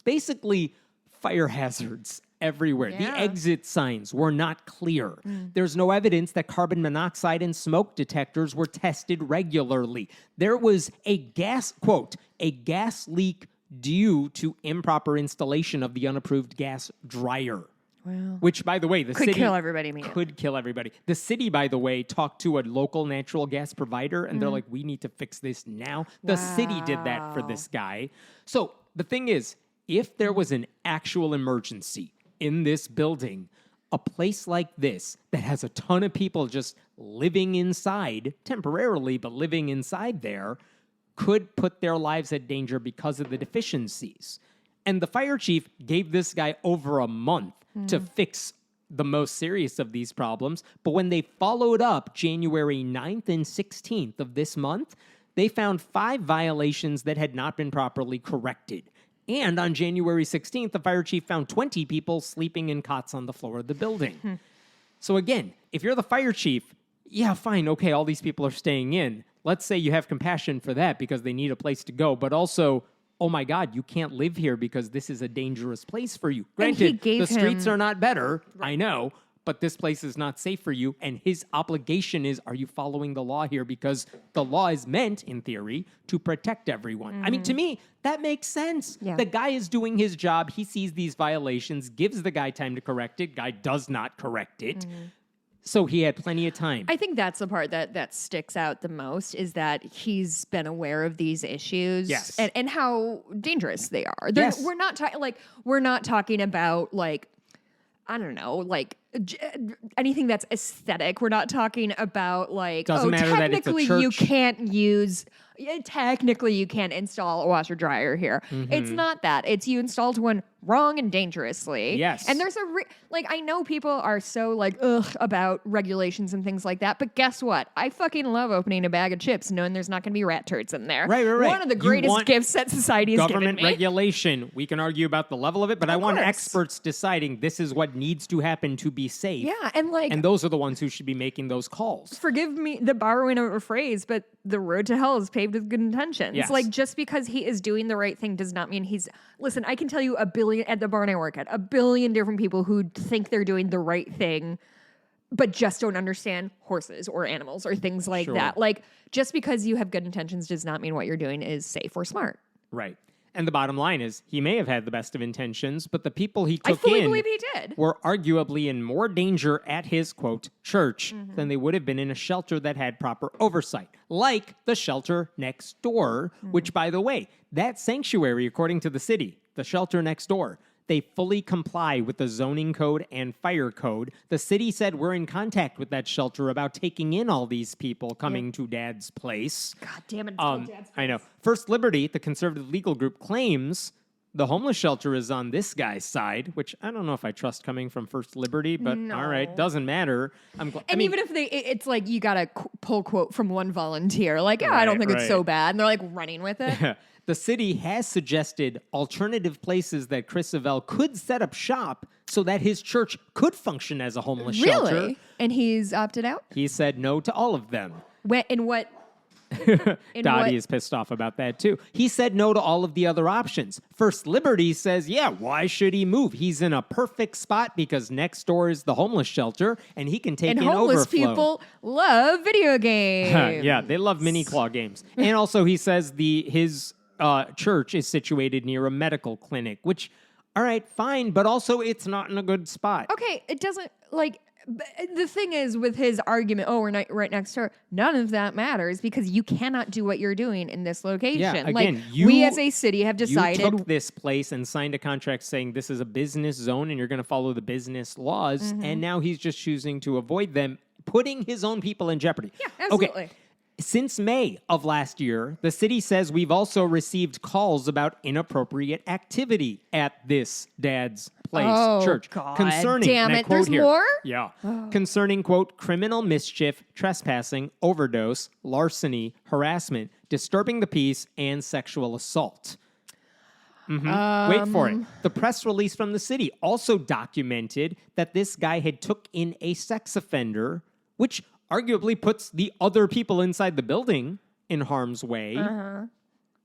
Basically, fire hazards everywhere. The exit signs were not clear. There's no evidence that carbon monoxide and smoke detectors were tested regularly. There was a gas leak due to improper installation of the unapproved gas dryer. Wow. Which, by the way, the Could city kill everybody, man. could kill everybody. The city, by the way, talked to a local natural gas provider, and they're like, we need to fix this now. The city did that for this guy. So the thing is, if there was an actual emergency in this building, a place like this that has a ton of people just living inside, temporarily, but living inside there, could put their lives at danger because of the deficiencies. And the fire chief gave this guy over a month to fix the most serious of these problems. But when they followed up January 9th and 16th of this month, they found 5 violations that had not been properly corrected. And on January 16th, the fire chief found 20 people sleeping in cots on the floor of the building. So again, if you're the fire chief, yeah, fine, okay, all these people are staying in. Let's say you have compassion for that because they need a place to go, but also, oh my God, you can't live here because this is a dangerous place for you. Granted, the streets are not better, I know, but this place is not safe for you. And his obligation is, are you following the law here? Because the law is meant, in theory, to protect everyone. I mean, to me, that makes sense. Yeah. The guy is doing his job. He sees these violations, gives the guy time to correct it. Guy does not correct it. So he had plenty of time. I think that's the part that sticks out the most is that he's been aware of these issues and how dangerous they are. Yes. We're not talking about like, I don't know, like anything that's aesthetic. We're not talking about like, Doesn't matter that it's a technically church. you can't use, technically you can't install a washer dryer here. It's not that. It's you installed one wrong and dangerously. Yes. And there's like, I know people are so like, ugh, about regulations and things like that, but guess what? I fucking love opening a bag of chips knowing there's not going to be rat turds in there. Right. One of the greatest gifts that society has given me. Government regulation. We can argue about the level of it, but I want experts deciding this is what needs to happen to be safe. Yeah, and like, And those are the ones who should be making those calls. forgive me the borrowing of a phrase, but the road to hell is paved with good intentions. Yes. Like, just because he is doing the right thing does not mean he's... Listen, I can tell you a billion, at the barn I work at, a billion different people who think they're doing the right thing, but just don't understand horses or animals or things like that. Like, just because you have good intentions does not mean what you're doing is safe or smart. Right. And the bottom line is, he may have had the best of intentions, but the people he I took fully in believe he did. were arguably in more danger at his, quote, church than they would have been in a shelter that had proper oversight, like the shelter next door, which, by the way, that sanctuary, according to the city, the shelter next door, they fully comply with the zoning code and fire code. The city said we're in contact with that shelter about taking in all these people coming to Dad's place. God damn it, it's called Dad's I know. First Liberty, the conservative legal group, claims the homeless shelter is on this guy's side, which I don't know if I trust coming from First Liberty, but all right, doesn't matter. Even if it's like you got to pull quote from one volunteer, like, yeah, I don't think it's so bad. And they're like running with it. The city has suggested alternative places that Chris Savelle could set up shop so that his church could function as a homeless shelter. Really? And he's opted out? He said no to all of them. In what? Dottie is pissed off about that too. He said no to all of the other options. First Liberty says, yeah, why should he move? He's in a perfect spot because next door is the homeless shelter and he can take in overflow. And homeless people love video games. Yeah, they love mini claw games. And also he says his church is situated near a medical clinic, which, all right, fine, but also it's not in a good spot. Okay, it doesn't, like, the thing is with his argument, we're not right next door, none of that matters because you cannot do what you're doing in this location. Yeah, again, like, we as a city have decided... You took this place and signed a contract saying this is a business zone and you're going to follow the business laws, and now he's just choosing to avoid them, putting his own people in jeopardy. Yeah, absolutely. Okay. Since May of last year, the city says we've also received calls about inappropriate activity at this Dad's Place church. God. Concerning, damn and I it, quote there's here, more? Yeah. Concerning, quote, criminal mischief, trespassing, overdose, larceny, harassment, disturbing the peace, and sexual assault. Wait for it. The press release from the city also documented that this guy had took in a sex offender, which arguably puts the other people inside the building in harm's way. God.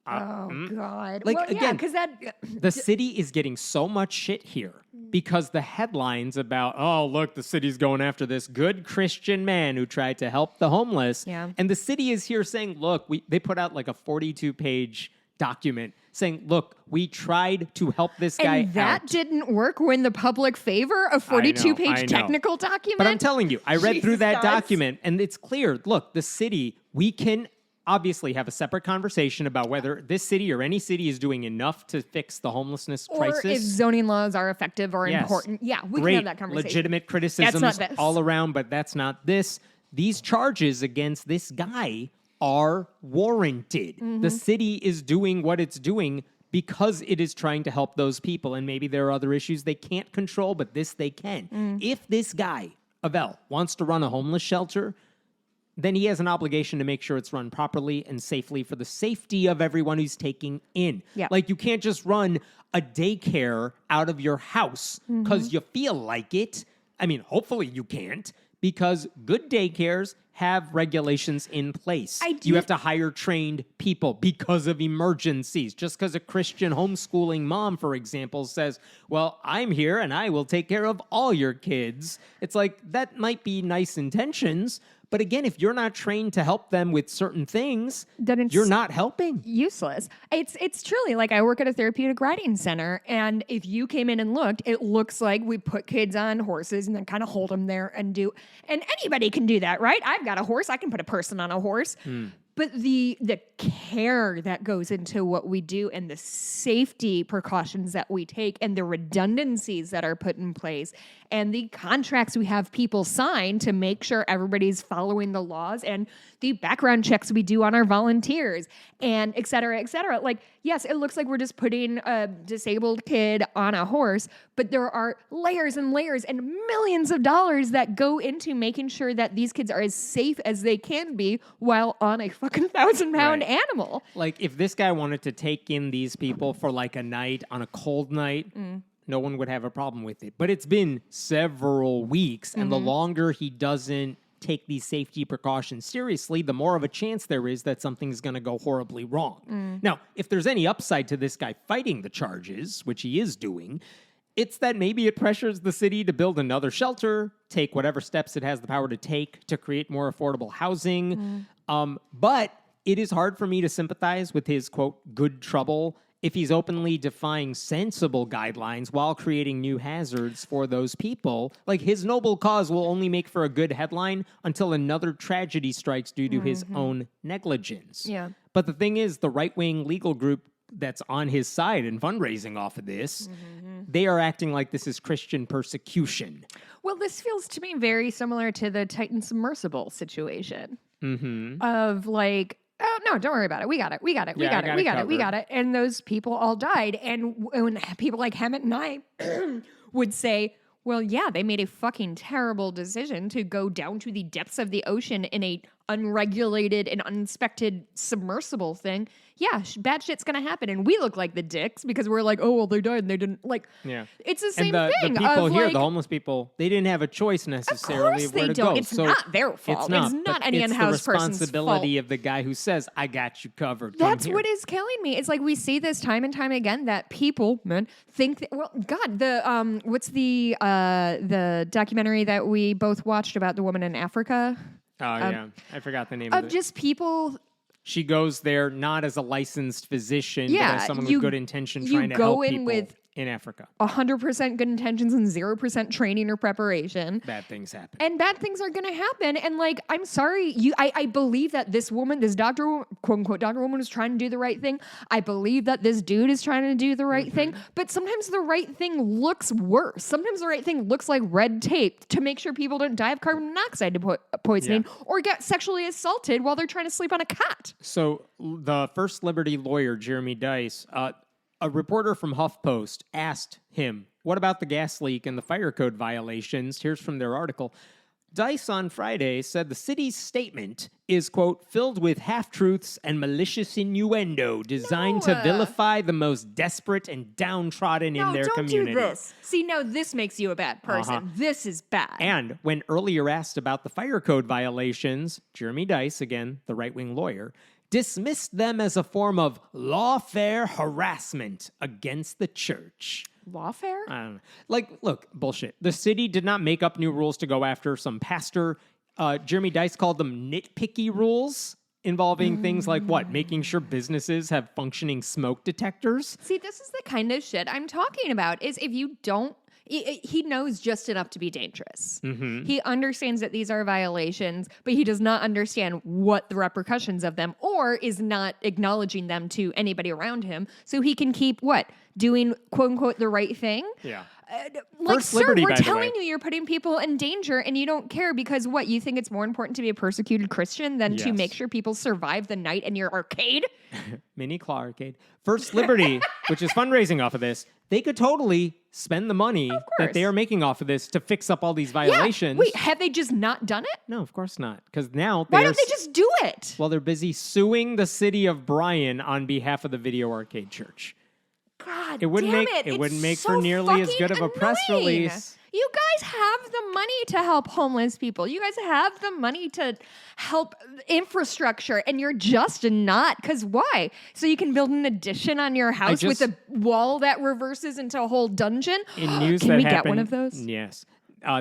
Like, well, yeah, again, because that... The city is getting so much shit here because the headlines about, oh, look, the city's going after this good Christian man who tried to help the homeless. Yeah. And the city is here saying, look, they put out like a 42-page document saying, look, we tried to help this guy and that out. didn't work win the public favor, a 42-page technical document? But I'm telling you, I read through that Jesus. document, and it's clear. Look, the city, we can obviously have a separate conversation about whether this city or any city is doing enough to fix the homelessness crisis. Or if zoning laws are effective or important. Yeah, we can have that conversation. Legitimate criticisms all around, but that's not this. These charges against this guy are warranted. The city is doing what it's doing because it is trying to help those people. And maybe there are other issues they can't control, but this they can. If this guy, Avel, wants to run a homeless shelter, then he has an obligation to make sure it's run properly and safely for the safety of everyone who's taking in. Yeah. Like, you can't just run a daycare out of your house because you feel like it. I mean, hopefully you can't, because good daycares have regulations in place. You have to hire trained people because of emergencies. Just because a Christian homeschooling mom, for example, says, well, I'm here and I will take care of all your kids. It's like, that might be nice intentions, but again, if you're not trained to help them with certain things, then you're not helping. Useless. It's truly like, I work at a therapeutic riding center, and if you came in and looked, it looks like we put kids on horses and then kind of hold them there and anybody can do that, right? I've got a horse. I can put a person on a horse. But the care that goes into what we do and the safety precautions that we take and the redundancies that are put in place and the contracts we have people sign to make sure everybody's following the laws and the background checks we do on our volunteers and et cetera, et cetera. Like, yes, it looks like we're just putting a disabled kid on a horse, but there are layers and layers and millions of dollars that go into making sure that these kids are as safe as they can be while on a fucking 1,000-pound animal. Like, if this guy wanted to take in these people for like a night on a cold night, no one would have a problem with it. But it's been several weeks, and the longer he doesn't take these safety precautions seriously, the more of a chance there is that something's going to go horribly wrong. Now, if there's any upside to this guy fighting the charges, which he is doing, it's that maybe it pressures the city to build another shelter, take whatever steps it has the power to take to create more affordable housing. But it is hard for me to sympathize with his, quote, good trouble if he's openly defying sensible guidelines while creating new hazards for those people. Like, his noble cause will only make for a good headline until another tragedy strikes due to his own negligence. Yeah. But the thing is, the right-wing legal group that's on his side and fundraising off of this, they are acting like this is Christian persecution. Well, this feels to me very similar to the Titan submersible situation of like, oh, no, don't worry about it. We got it. And those people all died. And when people like Hammett and I would say, well, yeah, they made a fucking terrible decision to go down to the depths of the ocean in a unregulated and uninspected submersible thing. Yeah, bad shit's gonna happen, and we look like the dicks because we're like, oh well, they died and they didn't like. Yeah, it's the same thing. The people here, the homeless people, they didn't have a choice necessarily of where to go. It's not their fault. It's not any unhoused person's fault. It's the responsibility of the guy who says, "I got you covered." That's what is killing me. It's like we see this time and time again that people, think that, well, God, the what's the documentary that we both watched about the woman in Africa? Oh, yeah. I forgot the name of it. Just people. She goes there not as a licensed physician, but as someone with good intention trying to help people in Africa. 100% good intentions and 0% training or preparation. Bad things happen. And bad things are going to happen. And like, I'm sorry, I believe that this woman, this doctor, quote unquote, doctor woman is trying to do the right thing. I believe that this dude is trying to do the right thing. But sometimes the right thing looks worse. Sometimes the right thing looks like red tape to make sure people don't die of carbon monoxide poisoning or get sexually assaulted while they're trying to sleep on a cot. So the First Liberty lawyer, Jeremy Dice, a reporter from HuffPost asked him, what about the gas leak and the fire code violations? Here's from their article. Dice on Friday said the city's statement is, quote, filled with half-truths and malicious innuendo designed to vilify the most desperate and downtrodden in their community. No, don't do this. See, now this makes you a bad person. This is bad. And when earlier asked about the fire code violations, Jeremy Dice, again, the right-wing lawyer, dismissed them as a form of lawfare harassment against the church. Lawfare? I don't know. Like, look, bullshit. The city did not make up new rules to go after some pastor. Jeremy Dice called them nitpicky rules involving things like what? Making sure businesses have functioning smoke detectors. See, this is the kind of shit I'm talking about, is if you don't he knows just enough to be dangerous. He understands that these are violations, but he does not understand what the repercussions of them or is not acknowledging them to anybody around him. So he can keep doing quote unquote the right thing. Yeah. Like, First sir, Liberty, we're by the telling way. you you're putting people in danger and you don't care because what? You think it's more important to be a persecuted Christian than to Yes. make sure people survive the night in your arcade? Mini Claw Arcade. First Liberty, which is fundraising off of this, they could totally spend the money that they are making off of this to fix up all these violations. Yeah. Wait, have they just not done it? No, of course not. Because now Why don't they just do it? Well, they're busy suing the city of Bryan on behalf of the Video Arcade Church. God, It wouldn't damn make it. it wouldn't It's make so for nearly as good of a fucking press annoying. release. You guys have the money to help homeless people. You guys have the money to help infrastructure, and you're just not. Because why? So you can build an addition on your house with a wall that reverses into a whole dungeon? In news Can that we happened, get one of those? Yes.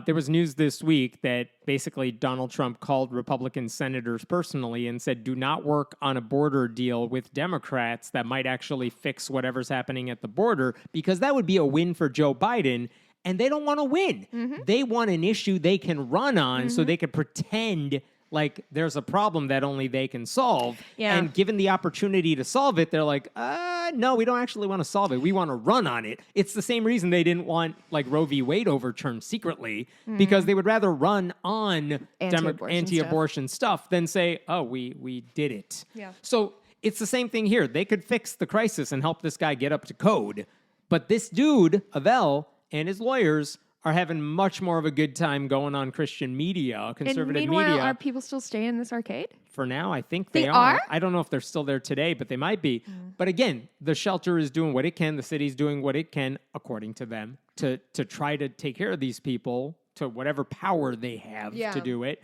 There was news this week that basically Donald Trump called Republican senators personally and said, do not work on a border deal with Democrats that might actually fix whatever's happening at the border, because that would be a win for Joe Biden. And they don't want to win. Mm-hmm. They want an issue they can run on so they can pretend like there's a problem that only they can solve. Yeah. And given the opportunity to solve it, they're like, no, we don't actually want to solve it. We want to run on it. It's the same reason they didn't want like Roe v. Wade overturned secretly, because they would rather run on anti-abortion stuff than say, oh, we did it. Yeah. So it's the same thing here. They could fix the crisis and help this guy get up to code. But this dude, Avell, and his lawyers are having much more of a good time going on Christian media, conservative and meanwhile, media. are people still staying in this arcade? For now, I think they are. I don't know if they're still there today, but they might be. But again, the shelter is doing what it can. The city's doing what it can, according to them, to try to take care of these people to whatever power they have to do it.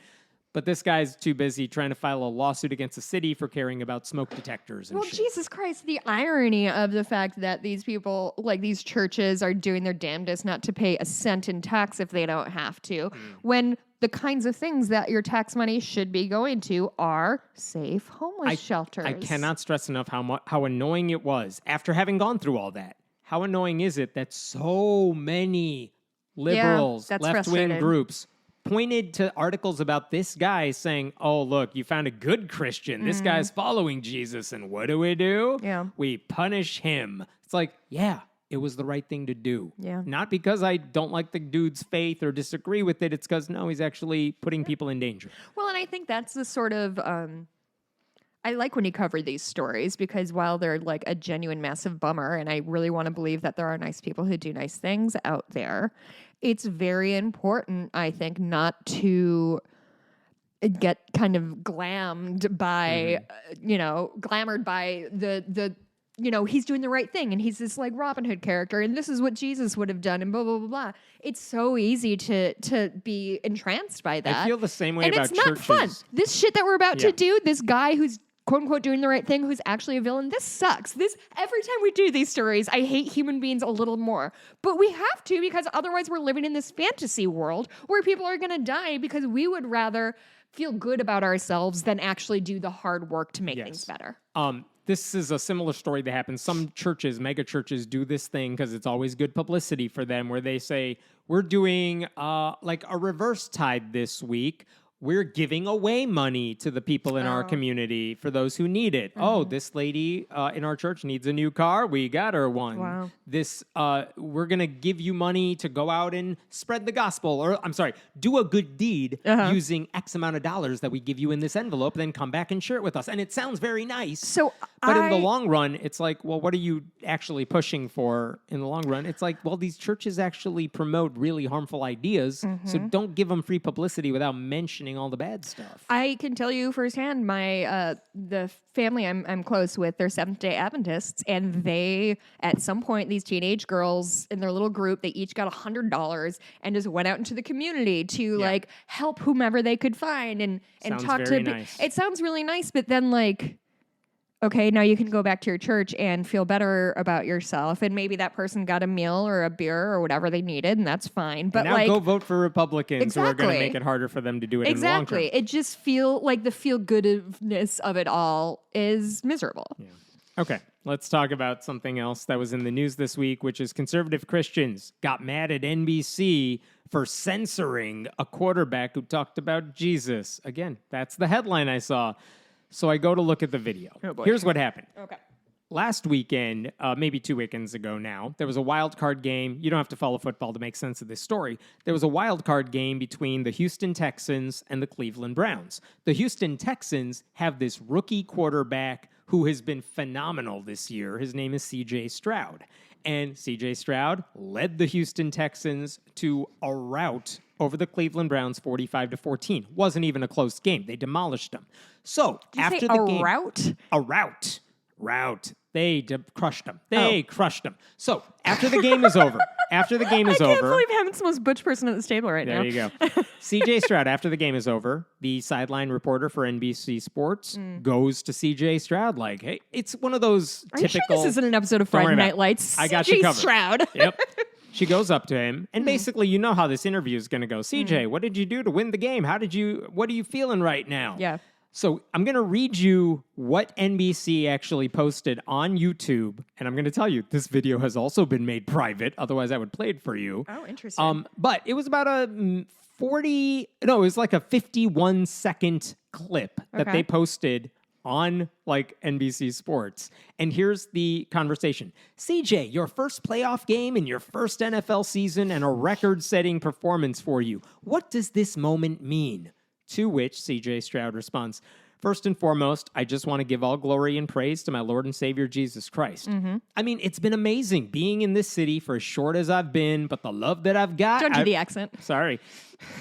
But this guy's too busy trying to file a lawsuit against the city for caring about smoke detectors and shit. Jesus Christ, the irony of the fact that these people, like these churches, are doing their damnedest not to pay a cent in tax if they don't have to, when the kinds of things that your tax money should be going to are safe homeless shelters. I cannot stress enough how annoying it was after having gone through all that. How annoying is it that so many liberals, left-wing groups pointed to articles about this guy saying, oh, look, you found a good Christian. This guy's following Jesus. And what do? Yeah. We punish him. It's like, yeah, it was the right thing to do. Yeah. Not because I don't like the dude's faith or disagree with it. It's because, no, he's actually putting people in danger. Well, and I think that's the sort of... I like when you cover these stories because while they're like a genuine massive bummer, and I really want to believe that there are nice people who do nice things out there, it's very important, I think, not to get kind of glammed by, glamored by the he's doing the right thing and he's this like Robin Hood character and this is what Jesus would have done and blah, blah, blah, blah. It's so easy to be entranced by that. I feel the same way and about it's not fun. This shit that we're about to do, this guy who's quote unquote doing the right thing, who's actually a villain, this sucks. This every time we do these stories, I hate human beings a little more. But we have to, because otherwise we're living in this fantasy world where people are gonna die because we would rather feel good about ourselves than actually do the hard work to make things better. This is a similar story that happens. Some churches, mega churches, do this thing because it's always good publicity for them where they say, we're doing like a reverse tithe this week. We're giving away money to the people in our community for those who need it. Oh, this lady in our church needs a new car. We got her one. Wow. We're going to give you money to go out and spread the gospel. Or, I'm sorry, do a good deed using X amount of dollars that we give you in this envelope, then come back and share it with us. And it sounds very nice. But in the long run, it's like, well, what are you actually pushing for in the long run? It's like, well, these churches actually promote really harmful ideas. So don't give them free publicity without mentioning all the bad stuff. I can tell you firsthand, my the family I'm close with, they're Seventh-day Adventists, and they, at some point, these teenage girls in their little group, they each got $100 and just went out into the community to like help whomever they could find and talk to. Nice. It sounds really nice, but then like, okay, now you can go back to your church and feel better about yourself. And maybe that person got a meal or a beer or whatever they needed, and that's fine. But and now go vote for Republicans who are going to make it harder for them to do it in the long term. It just feel like the feel-goodness of it all is miserable. Yeah. Okay, let's talk about something else that was in the news this week, which is conservative Christians got mad at NBC for censoring a quarterback who talked about Jesus. Again, that's the headline I saw. So I go to look at the video. Oh boy. Here's what happened. Okay. last weekend, maybe 2 weekends ago now, there was a wild card game. You don't have to follow football to make sense of this story. There was a wild card game between the Houston Texans and the Cleveland Browns. The Houston Texans have this rookie quarterback who has been phenomenal this year. His name is C.J. Stroud. And C.J. Stroud led the Houston Texans to a rout over the Cleveland Browns 45-14. Wasn't even a close game. They demolished them. So after the game, a rout. They crushed them. Crushed them. So after the game is over, I can't believe Hammond's the most butch person at this table right now. There you go. C.J. Stroud, after the game is over, the sideline reporter for NBC Sports goes to C.J. Stroud like, hey, it's one of those Are typical... you sure this isn't an episode of Friday Night Lights? I got you covered. Stroud. Yep. She goes up to him, and basically, you know how this interview is going to go. CJ, what did you do to win the game? What are you feeling right now? Yeah. So I'm going to read you what NBC actually posted on YouTube, and I'm going to tell you this video has also been made private. Otherwise, I would play it for you. Oh, interesting. But it was about it was like a 51-second clip that they posted on like NBC Sports. And here's the conversation. CJ, your first playoff game in your first NFL season and a record-setting performance for you. What does this moment mean? To which CJ Stroud responds, first and foremost, I just want to give all glory and praise to my Lord and Savior Jesus Christ. I mean, it's been amazing being in this city for as short as I've been, but the love that I've got... Don't do the accent. Sorry.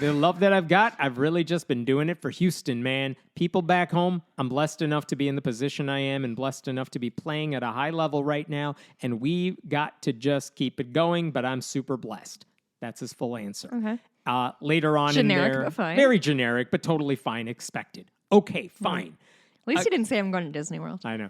The love that I've got, I've really just been doing it for Houston, man. People back home, I'm blessed enough to be in the position I am and blessed enough to be playing at a high level right now, and we got to just keep it going, but I'm super blessed. That's his full answer. Okay. Later on generic, in there, but fine. Very generic, but totally fine, expected. Okay, fine. At least he didn't say I'm going to Disney World. I know.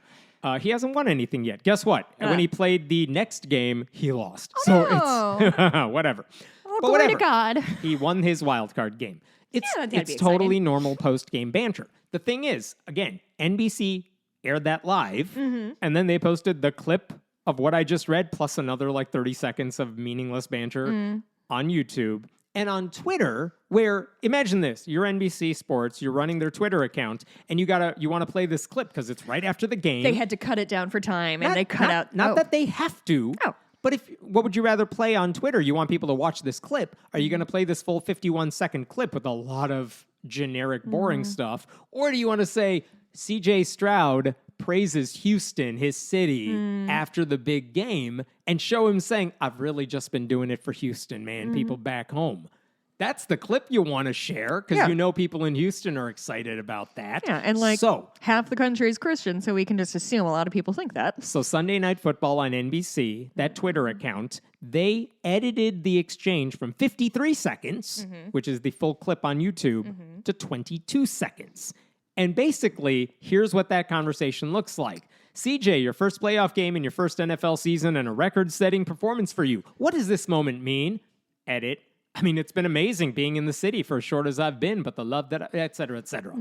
He hasn't won anything yet. Guess what? When he played the next game, he lost. Oh, so it's whatever. Oh, but glory whatever. to God. He won his wild card game. It's be totally normal post-game banter. The thing is, again, NBC aired that live, and then they posted the clip of what I just read, plus another like 30 seconds of meaningless banter on YouTube. And on Twitter, where, imagine this, you're NBC Sports, you're running their Twitter account, and you want to play this clip because it's right after the game. They had to cut it down for time, and they cut out... Not that they have to. Oh. But what would you rather play on Twitter? You want people to watch this clip. Are you going to play this full 51-second clip with a lot of generic, boring stuff? Or do you want to say, CJ Stroud praises Houston, his city, after the big game, and show him saying, I've really just been doing it for Houston, man, people back home. That's the clip you want to share, because you know people in Houston are excited about that. Yeah, and half the country is Christian, so we can just assume a lot of people think that. So Sunday Night Football on NBC, that Twitter account, they edited the exchange from 53 seconds, which is the full clip on YouTube, to 22 seconds. And basically, here's what that conversation looks like. CJ, your first playoff game in your first NFL season and a record-setting performance for you. What does this moment mean? Edit. I mean, it's been amazing being in the city for as short as I've been, but the love that, et cetera, et cetera.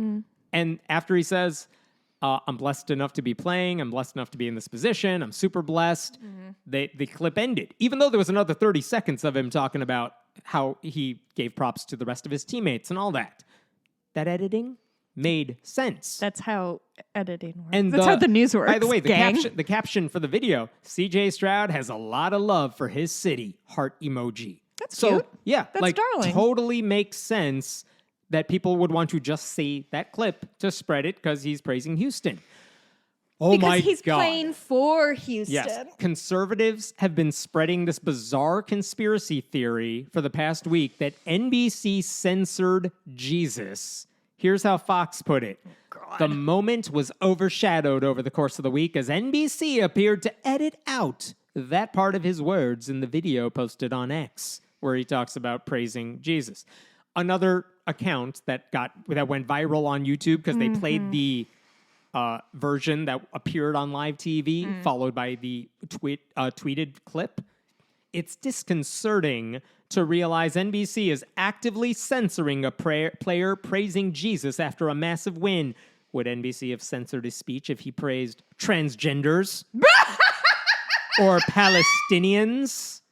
And after he says, I'm blessed enough to be playing, I'm blessed enough to be in this position, I'm super blessed, the clip ended. Even though there was another 30 seconds of him talking about how he gave props to the rest of his teammates and all that. That editing made sense. That's how editing works. And that's how the news works. By the way, gang. the caption for the video, CJ Stroud has a lot of love for his city, heart emoji. That's cute. Yeah, that's darling. Totally makes sense that people would want to just see that clip to spread it because he's praising Houston. Oh because my God. Because he's playing for Houston. Yes. Conservatives have been spreading this bizarre conspiracy theory for the past week that NBC censored Jesus. Here's how Fox put it. God. The moment was overshadowed over the course of the week as NBC appeared to edit out that part of his words in the video posted on X, where he talks about praising Jesus. Another account that went viral on YouTube because they played the version that appeared on live TV, followed by the tweeted clip. It's disconcerting to realize NBC is actively censoring a player praising Jesus after a massive win. Would NBC have censored his speech if he praised transgenders? Or Palestinians?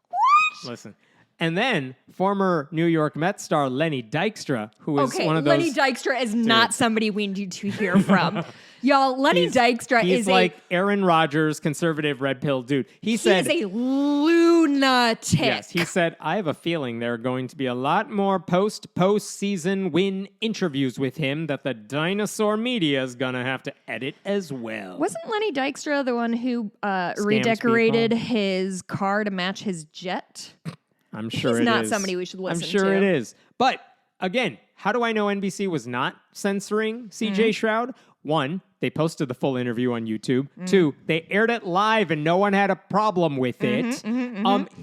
What? Listen. And then former New York Mets star Lenny Dykstra, who is one of those... Lenny Dykstra is not somebody we need to hear from. Y'all, Lenny Dykstra is like Aaron Rodgers, conservative red pill dude. He said... He's a lunatic. Yes, he said, I have a feeling there are going to be a lot more postseason win interviews with him that the dinosaur media is going to have to edit as well. Wasn't Lenny Dykstra the one who redecorated his car to match his jet? I'm sure He's not somebody we should listen to. I'm sure it is. But again, how do I know NBC was not censoring CJ Stroud? One, they posted the full interview on YouTube. Two, they aired it live and no one had a problem with it,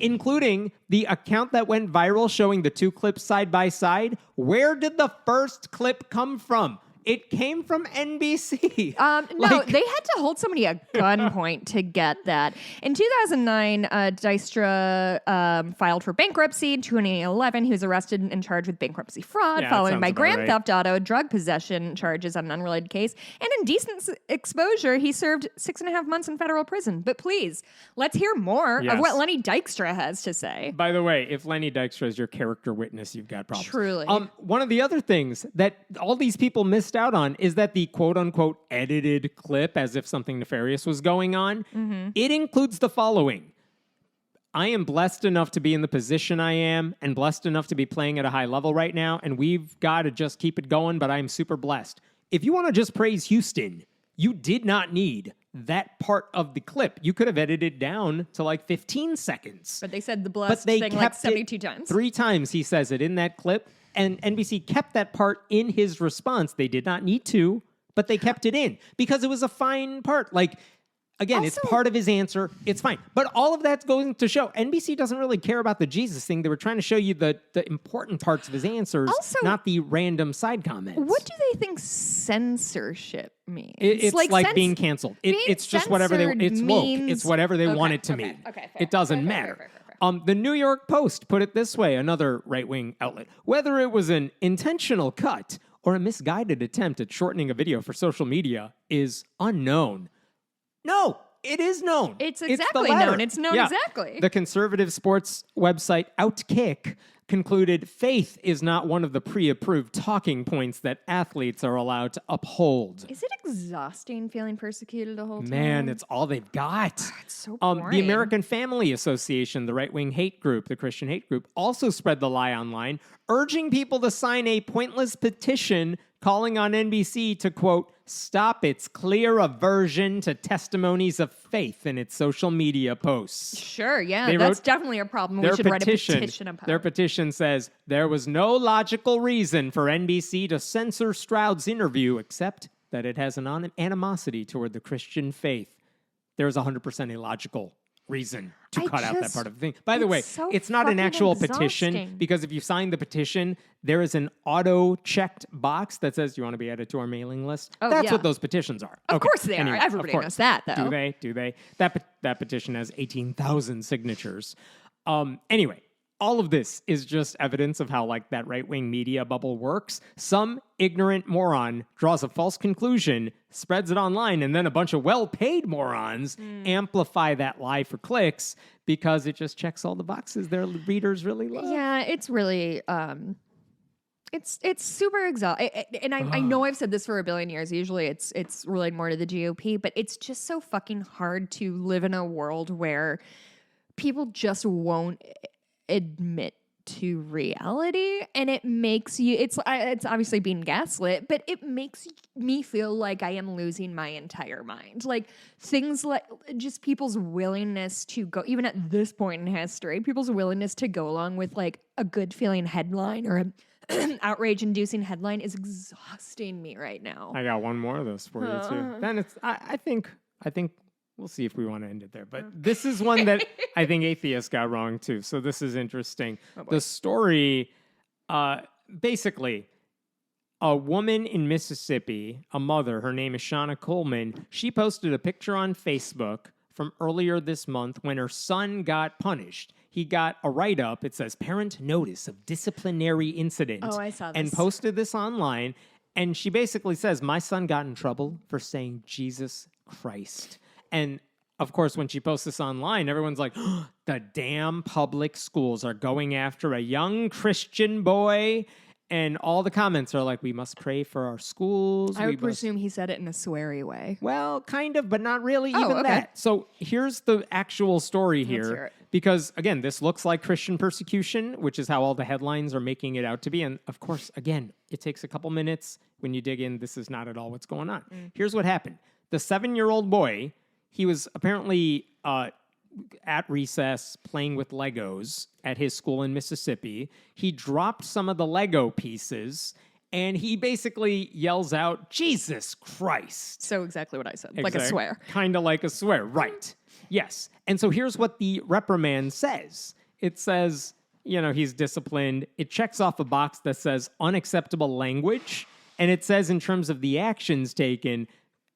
including the account that went viral showing the two clips side by side. Where did the first clip come from? It came from NBC. No, they had to hold somebody at gunpoint to get that. In 2009, Dykstra filed for bankruptcy. In 2011, he was arrested and charged with bankruptcy fraud, followed by grand theft auto, drug possession charges on an unrelated case, and indecent exposure. He served 6.5 months in federal prison. But please, let's hear more of what Lenny Dykstra has to say. By the way, if Lenny Dykstra is your character witness, you've got problems. Truly. One of the other things that all these people missed out on is that the quote-unquote edited clip, as if something nefarious was going on, it includes the following. I am blessed enough to be in the position I am and blessed enough to be playing at a high level right now, and we've got to just keep it going, but I'm super blessed. If you want to just praise Houston, you did not need that part of the clip. You could have edited down to like 15 seconds. But they said the blessed thing like 72 times. 3 times he says it in that clip. And NBC kept that part in his response. They did not need to, but they kept it in because it was a fine part. Like, again, it's part of his answer. It's fine. But all of that's going to show NBC doesn't really care about the Jesus thing. They were trying to show you the important parts of his answers, not the random side comments. What do they think censorship means? It's like being canceled. It's just whatever it's woke. It's whatever they want it to mean. Okay, it doesn't matter. Fair. The New York Post put it this way, another right-wing outlet. Whether it was an intentional cut or a misguided attempt at shortening a video for social media is unknown. No, it is known. It's exactly known. It's known exactly. The conservative sports website Outkick concluded faith is not one of the pre-approved talking points that athletes are allowed to uphold. Is it exhausting feeling persecuted the whole time? Man, it's all they've got. It's so boring. The American Family Association, the right-wing hate group, the Christian hate group, also spread the lie online, urging people to sign a pointless petition calling on NBC to, quote, stop its clear aversion to testimonies of faith in its social media posts. Sure, yeah, that's definitely a problem. We should write a petition about. Their petition says, there was no logical reason for NBC to censor Stroud's interview except that it has an animosity toward the Christian faith. There's 100% illogical reason to cut out that part of the thing. By the way, it's not an actual petition, because if you sign the petition, there is an auto-checked box that says, you want to be added to our mailing list? That's what those petitions are. Of course they are. Everybody knows that, though. Do they? That petition has 18,000 signatures. Anyway, all of this is just evidence of how, like, that right-wing media bubble works. Some ignorant moron draws a false conclusion, spreads it online, and then a bunch of well-paid morons amplify that lie for clicks because it just checks all the boxes their readers really love. Yeah, it's really... It's super exhausting. And I know I've said this for a billion years. Usually it's related more to the GOP, but it's just so fucking hard to live in a world where people just won't admit to reality, and it makes you it's obviously being gaslit, but it makes me feel like I am losing my entire mind. Like things like just people's willingness to go, even at this point in history, people's willingness to go along with like a good feeling headline or a outrage inducing headline is exhausting me right now. I got one more of those for you too. Then I think we'll see if we want to end it there. But this is one that I think Atheist got wrong, too. So this is interesting. The story, basically, a woman in Mississippi, a mother, her name is Shauna Coleman, she posted a picture on Facebook from earlier this month when her son got punished. He got a write-up. It says, parent notice of disciplinary incident. Oh, I saw this. And posted this online. And she basically says, my son got in trouble for saying Jesus Christ. And of course, when she posts this online, everyone's like, the damn public schools are going after a young Christian boy. And all the comments are like, we must pray for our schools. I would presume he said it in a sweary way. Well, kind of, but not really Oh, even okay. that. So here's the actual story Let's hear here. it. Because, again, this looks like Christian persecution, which is how all the headlines are making it out to be. And, of course, again, it takes a couple minutes. When you dig in, this is not at all what's going on. Here's what happened. The 7-year-old boy, he was apparently at recess playing with Legos at his school in Mississippi. He dropped some of the Lego pieces, and he basically yells out, Jesus Christ. So exactly what I said, like a swear. Kind of like a swear, right. Yes. And so here's what the reprimand says. It says, he's disciplined. It checks off a box that says unacceptable language. And it says in terms of the actions taken,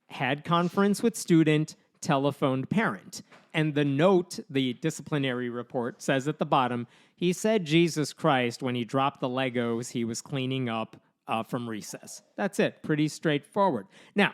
had conference with student, telephoned parent. And the note, the disciplinary report, says at the bottom, he said Jesus Christ when he dropped the Legos he was cleaning up from recess. That's it. Pretty straightforward. Now,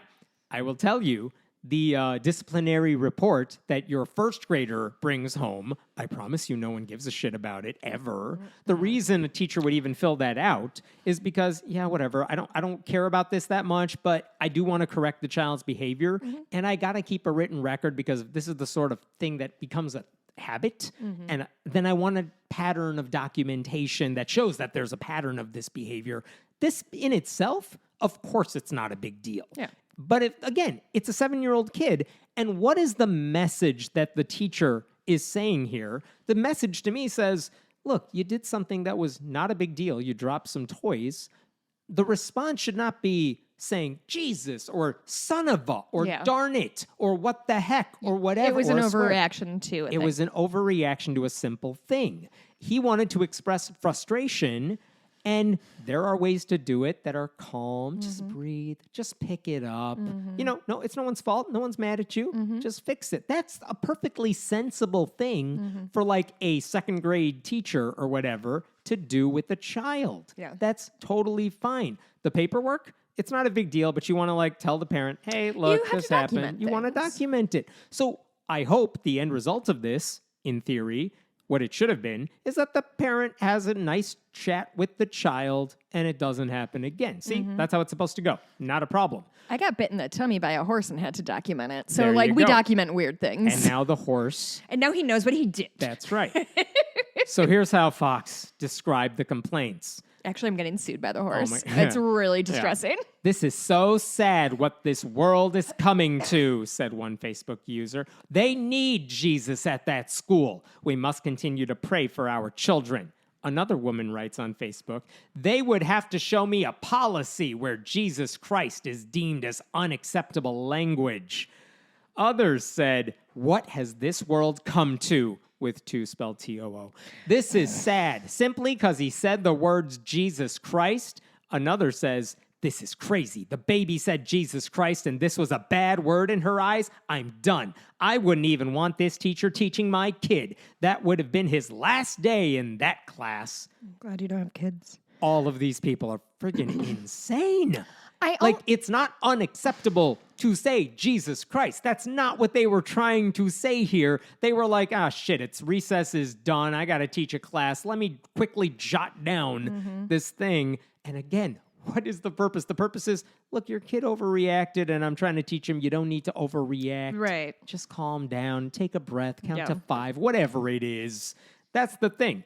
I will tell you, the disciplinary report that your first grader brings home, I promise you no one gives a shit about it ever. The reason a teacher would even fill that out is because, whatever, I don't care about this that much, but I do want to correct the child's behavior, and I got to keep a written record because this is the sort of thing that becomes a habit, and then I want a pattern of documentation that shows that there's a pattern of this behavior. This in itself, of course, it's not a big deal. Yeah. But again, it's a 7-year-old kid. And what is the message that the teacher is saying here? The message to me says, look, you did something that was not a big deal. You dropped some toys. The response should not be saying Jesus or son of a or darn it or what the heck or whatever. It was an overreaction to it. It was an overreaction to a simple thing. He wanted to express frustration. And there are ways to do it that are calm. Just breathe. Just pick it up. No, it's no one's fault. No one's mad at you. Just fix it. That's a perfectly sensible thing for like a second grade teacher or whatever to do with a child. Yeah. That's totally fine. The paperwork, it's not a big deal, but you want to like tell the parent, hey, look, this happened. You want to document it. So I hope the end result of this, in theory, what it should have been is that the parent has a nice chat with the child and it doesn't happen again. See, that's how it's supposed to go. Not a problem. I got bit in the tummy by a horse and had to document it. So, There you we go. document weird things. And now the horse. And now he knows what he did. That's right. So here's how Fox described the complaints. Actually, I'm getting sued by the horse. my- It's really distressing. This is so sad what this world is coming to, said one Facebook user. They need Jesus at that school. We must continue to pray for our children. Another woman writes on Facebook, they would have to show me a policy where Jesus Christ is deemed as unacceptable language. Others said, what has this world come to? With two spelled T-O-O. This is sad, simply because he said the words Jesus Christ. Another says, this is crazy. The baby said Jesus Christ, and this was a bad word in her eyes. I'm done. I wouldn't even want this teacher teaching my kid. That would have been his last day in that class. I'm glad you don't have kids. All of these people are friggin' insane. Like, it's not unacceptable to say Jesus Christ. That's not what they were trying to say here. They were like, shit, it's recess is done. I got to teach a class. Let me quickly jot down this thing. And again, what is the purpose? The purpose is, look, your kid overreacted and I'm trying to teach him you don't need to overreact. Right. Just calm down, take a breath, count to 5, whatever it is. That's the thing.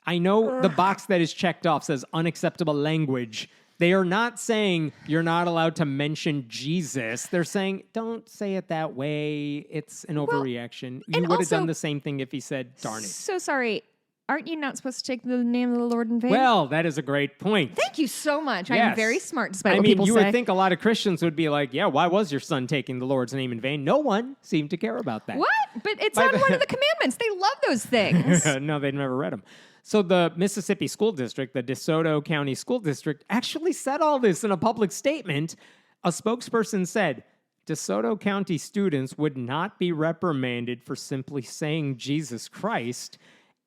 I know the box that is checked off says unacceptable language. They are not saying you're not allowed to mention Jesus. They're saying, don't say it that way. It's an overreaction. You would have done the same thing if he said, darn it. So sorry. Aren't you not supposed to take the name of the Lord in vain? Well, that is a great point. Thank you so much. Yes. I'm very smart, despite what people say. You would think a lot of Christians would be like, yeah, why was your son taking the Lord's name in vain? No one seemed to care about that. What? But it's on one of the commandments. They love those things. No, they'd never read them. So the Mississippi School District, the DeSoto County School District, actually said all this in a public statement. A spokesperson said, DeSoto County students would not be reprimanded for simply saying Jesus Christ.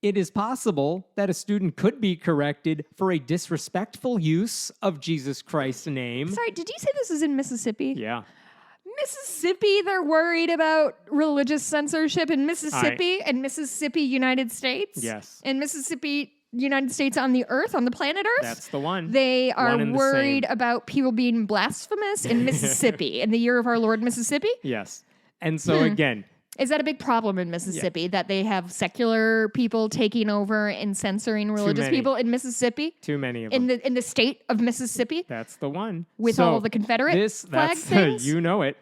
It is possible that a student could be corrected for a disrespectful use of Jesus Christ's name. Sorry, did you say this is in Mississippi? Yeah. Mississippi, they're worried about religious censorship in Mississippi and Mississippi, United States. Yes. And Mississippi, United States on the earth, on the planet Earth. That's the one. They are One and the worried same. about people being blasphemous in Mississippi, in the year of our Lord Mississippi. Yes. And so again, Is that a big problem in Mississippi that they have secular people taking over and censoring religious many. people in Mississippi? too many of them. In the state of Mississippi? That's the one. With So all the Confederate flag that's things? you know it.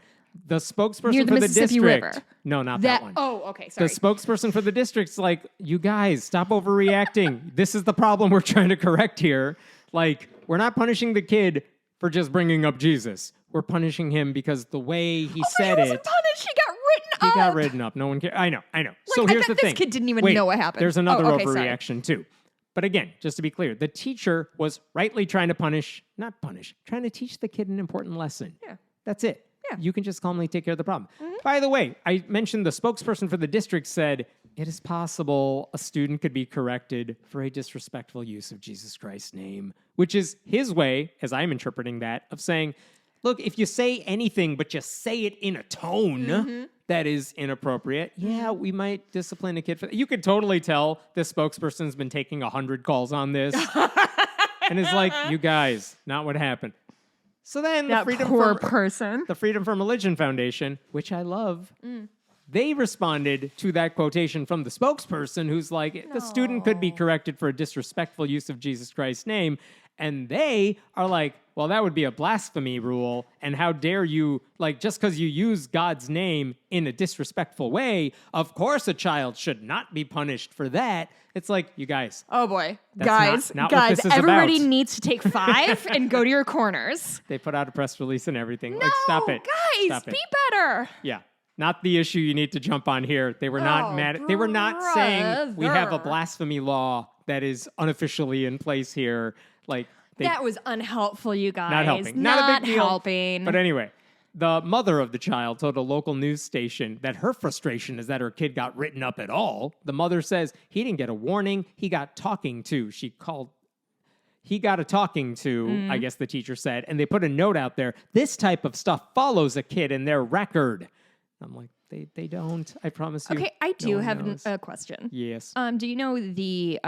The spokesperson Near the for the Mississippi district. River. No, not that one. Oh, okay, The sorry. spokesperson for the district's like, you guys, stop overreacting. This is the problem we're trying to correct here. Like, we're not punishing the kid for just bringing up Jesus. We're punishing him because the way he said he it. wasn't punished. He got written up. He got written up. No one cares. I know. So I here's bet the this thing. kid didn't even Wait, know what happened. There's another Oh, okay, sorry. overreaction too. But again, just to be clear, the teacher was rightly trying to trying to teach the kid an important lesson. Yeah. That's it. Yeah. You can just calmly take care of the problem. By the way, I mentioned the spokesperson for the district said, it is possible a student could be corrected for a disrespectful use of Jesus Christ's name, which is his way, as I'm interpreting that, of saying, look, if you say anything, but just say it in a tone that is inappropriate, yeah, we might discipline a kid for that. You could totally tell this spokesperson's been taking 100 calls on this and is like, you guys, not what happened. So then That poor person. the Freedom from Religion Foundation, which I love, they responded to that quotation from the spokesperson who's like, the student could be corrected for a disrespectful use of Jesus Christ's name. And they are like, well, that would be a blasphemy rule. And how dare you, like, just because you use God's name in a disrespectful way, of course a child should not be punished for that. It's like, you guys. Oh boy. That's not what guys, this is everybody about. needs to take 5 and go to your corners. They put out a press release and everything. No, like, stop it. guys, Stop it. be better. Yeah. Not the issue you need to jump on here. They were not Oh, mad. They were not saying we have a brother. blasphemy law that is unofficially in place here. Like, That was unhelpful, you guys. not helping. Not a big deal. helping. But anyway, the mother of the child told a local news station that her frustration is that her kid got written up at all. The mother says he didn't get a warning. He got talking to. He got a talking to, I guess the teacher said, and they put a note out there. This type of stuff follows a kid in their record. I'm like, they don't. I promise you. Okay, I No do one have knows. a question. Yes. Do you know the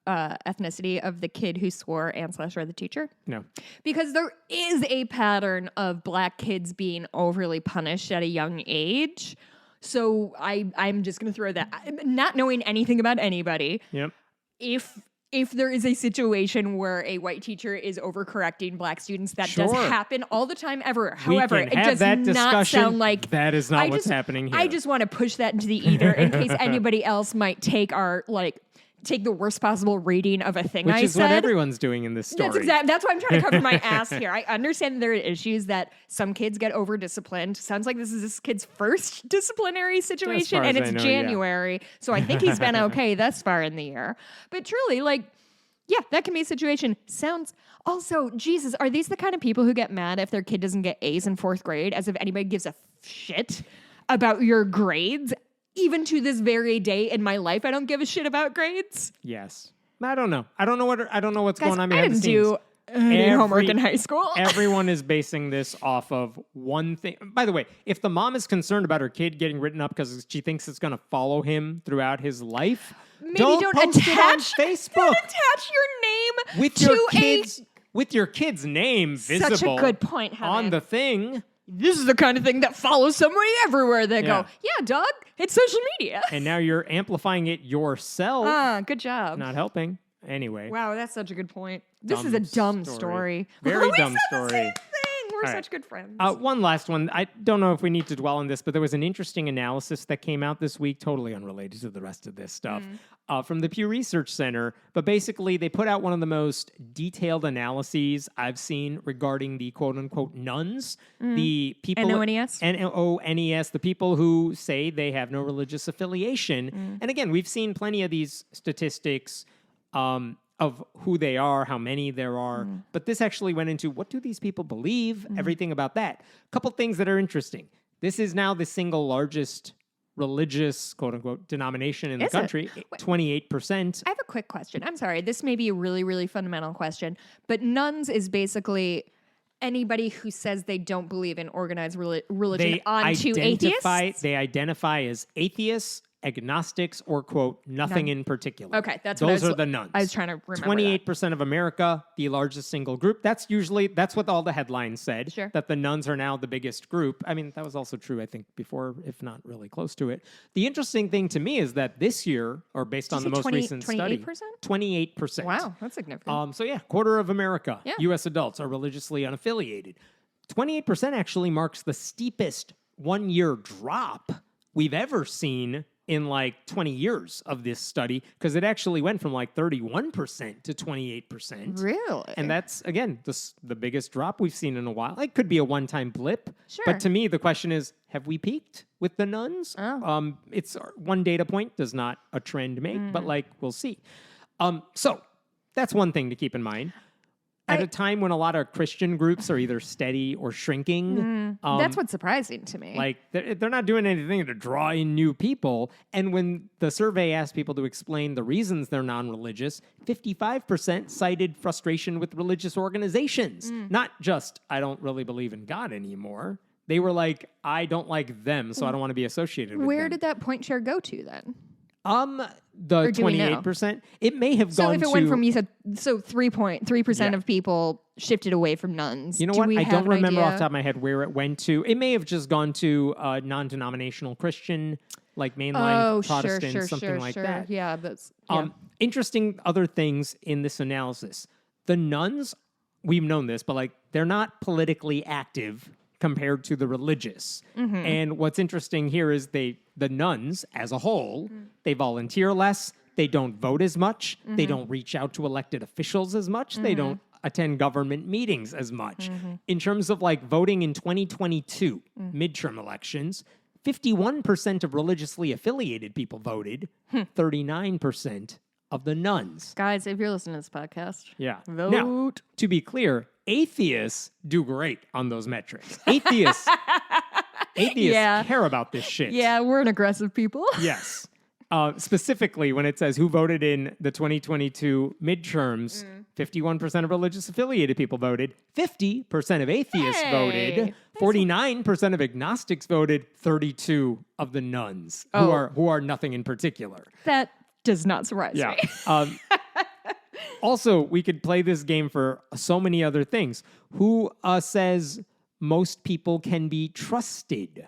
ethnicity of the kid who swore /or the teacher? No. Because there is a pattern of black kids being overly punished at a young age. So I'm just going to throw that, not knowing anything about anybody. Yep. If there is a situation where a white teacher is overcorrecting black students, that does Sure. happen all the time ever. We However, can it have does that not discussion. sound like That is not what's happening here. I just want to push that into the ether in case anybody else might take the worst possible reading of a thing Which I is said. what everyone's doing in this story. That's why I'm trying to cover my ass here. I understand there are issues that some kids get over disciplined. Sounds like this is this kid's first disciplinary situation, far and as it's I know, yeah. January, so I think he's been okay thus far in the year. But truly, yeah, that can be a situation. Sounds also, Jesus, are these the kind of people who get mad if their kid doesn't get A's in 4th grade, as if anybody gives a shit about your grades? Even to this very day in my life, I don't give a shit about grades. Yes. I don't know. I don't know what's Guys, going on I behind the didn't scenes. do any homework in high school. Everyone is basing this off of one thing. By the way, if the mom is concerned about her kid getting written up because she thinks it's going to follow him throughout his life, Maybe don't post it on attach Facebook Don't attach your name with to your kid's name visible. Such a good point, Helen. on the thing. This is the kind of thing that follows somebody everywhere they Yeah. go. Yeah, dog. It's social media. And now you're amplifying it yourself. Good job. Not helping. Anyway. Wow, that's such a good point. This Dumb is a dumb story. story. Very We dumb said the story. same thing. We're All such right. good friends. One last one. I don't know if we need to dwell on this, but there was an interesting analysis that came out this week, totally unrelated to the rest of this stuff, from the Pew Research Center. But basically, they put out one of the most detailed analyses I've seen regarding the quote-unquote nuns, the people... N-O-N-E-S? N-O-N-E-S, the people who say they have no religious affiliation. And again, we've seen plenty of these statistics of who they are, how many there are. But this actually went into what do these people believe, everything about that. A couple things that are interesting. This is now the single largest religious, quote unquote, denomination in the Is it? country, 28%. I have a quick question. I'm sorry. This may be a really, really fundamental question, but nuns is basically anybody who says they don't believe in organized religion They onto atheists? They identify as atheists, agnostics, or quote, nothing in particular. Okay, those are the nuns. I was trying to remember 28% of America, the largest single group. That's what all the headlines said, Sure. that the nuns are now the biggest group. I mean, that was also true, I think, before, if not really close to it. The interesting thing to me is that this year, or based on the most recent study, 28%. Wow, that's significant. So yeah, quarter of America, Yeah. U.S. adults, are religiously unaffiliated. 28% actually marks the steepest one-year drop we've ever seen in like 20 years of this study, because it actually went from like 31% to 28%. Really? And that's, again, the biggest drop we've seen in a while. It could be a one-time blip. Sure. But to me, the question is, have we peaked with the nuns? Oh. It's one data point does not a trend make, but like, we'll see. So that's one thing to keep in mind. At a time when a lot of Christian groups are either steady or shrinking. That's what's surprising to me. Like, they're not doing anything to draw in new people. And when the survey asked people to explain the reasons they're non-religious, 55% cited frustration with religious organizations. Not just, I don't really believe in God anymore. They were like, I don't like them, so I don't want to be associated with them. Where did that point share go to then? The 28%, it may have gone to... So if it went from, you said, so 3.3% of people shifted away from nuns. You know what? I don't remember off the top of my head where it went to. It may have just gone to non-denominational Christian, like mainline Protestant, something like that. Yeah, that's... Yeah. Interesting other things in this analysis. The nuns, we've known this, but like they're not politically active compared to the religious. And what's interesting here is the nuns as a whole, they volunteer less, they don't vote as much, they don't reach out to elected officials as much, they don't attend government meetings as much. In terms of like voting in 2022 midterm elections, 51% of religiously affiliated people voted, 39% of the nuns. Guys, if you're listening to this podcast, vote. Now, to be clear, atheists do great on those metrics. Atheists care about this shit. Yeah, we're an aggressive people. Yes. Specifically, when it says who voted in the 2022 midterms, 51% of religious affiliated people voted, 50% of atheists voted, 49% of agnostics voted, 32 of the nuns who are nothing in particular. That does not surprise me. Also, we could play this game for so many other things. Who says most people can be trusted?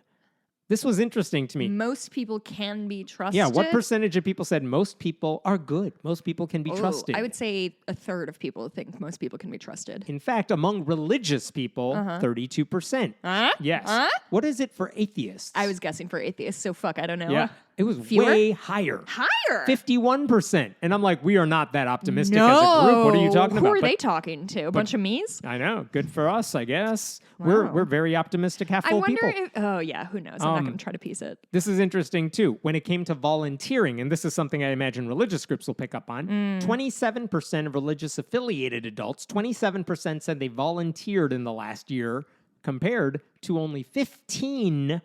This was interesting to me. Most people can be trusted? Yeah, what percentage of people said most people are good? Most people can be trusted. I would say a third of people think most people can be trusted. In fact, among religious people, 32%. Yes. What is it for atheists? I was guessing for atheists, so fuck, I don't know. Yeah. It was Fewer? way higher. Higher? 51%. And I'm like, we are not that optimistic as a group. What are you talking about? Who are they talking to? A bunch of me's? I know. Good for us, I guess. Wow. We're very optimistic, half full people. Who knows? I'm not going to try to piece it. This is interesting, too. When it came to volunteering, and this is something I imagine religious groups will pick up on, 27% of religious affiliated adults, 27% said they volunteered in the last year, compared to only 15%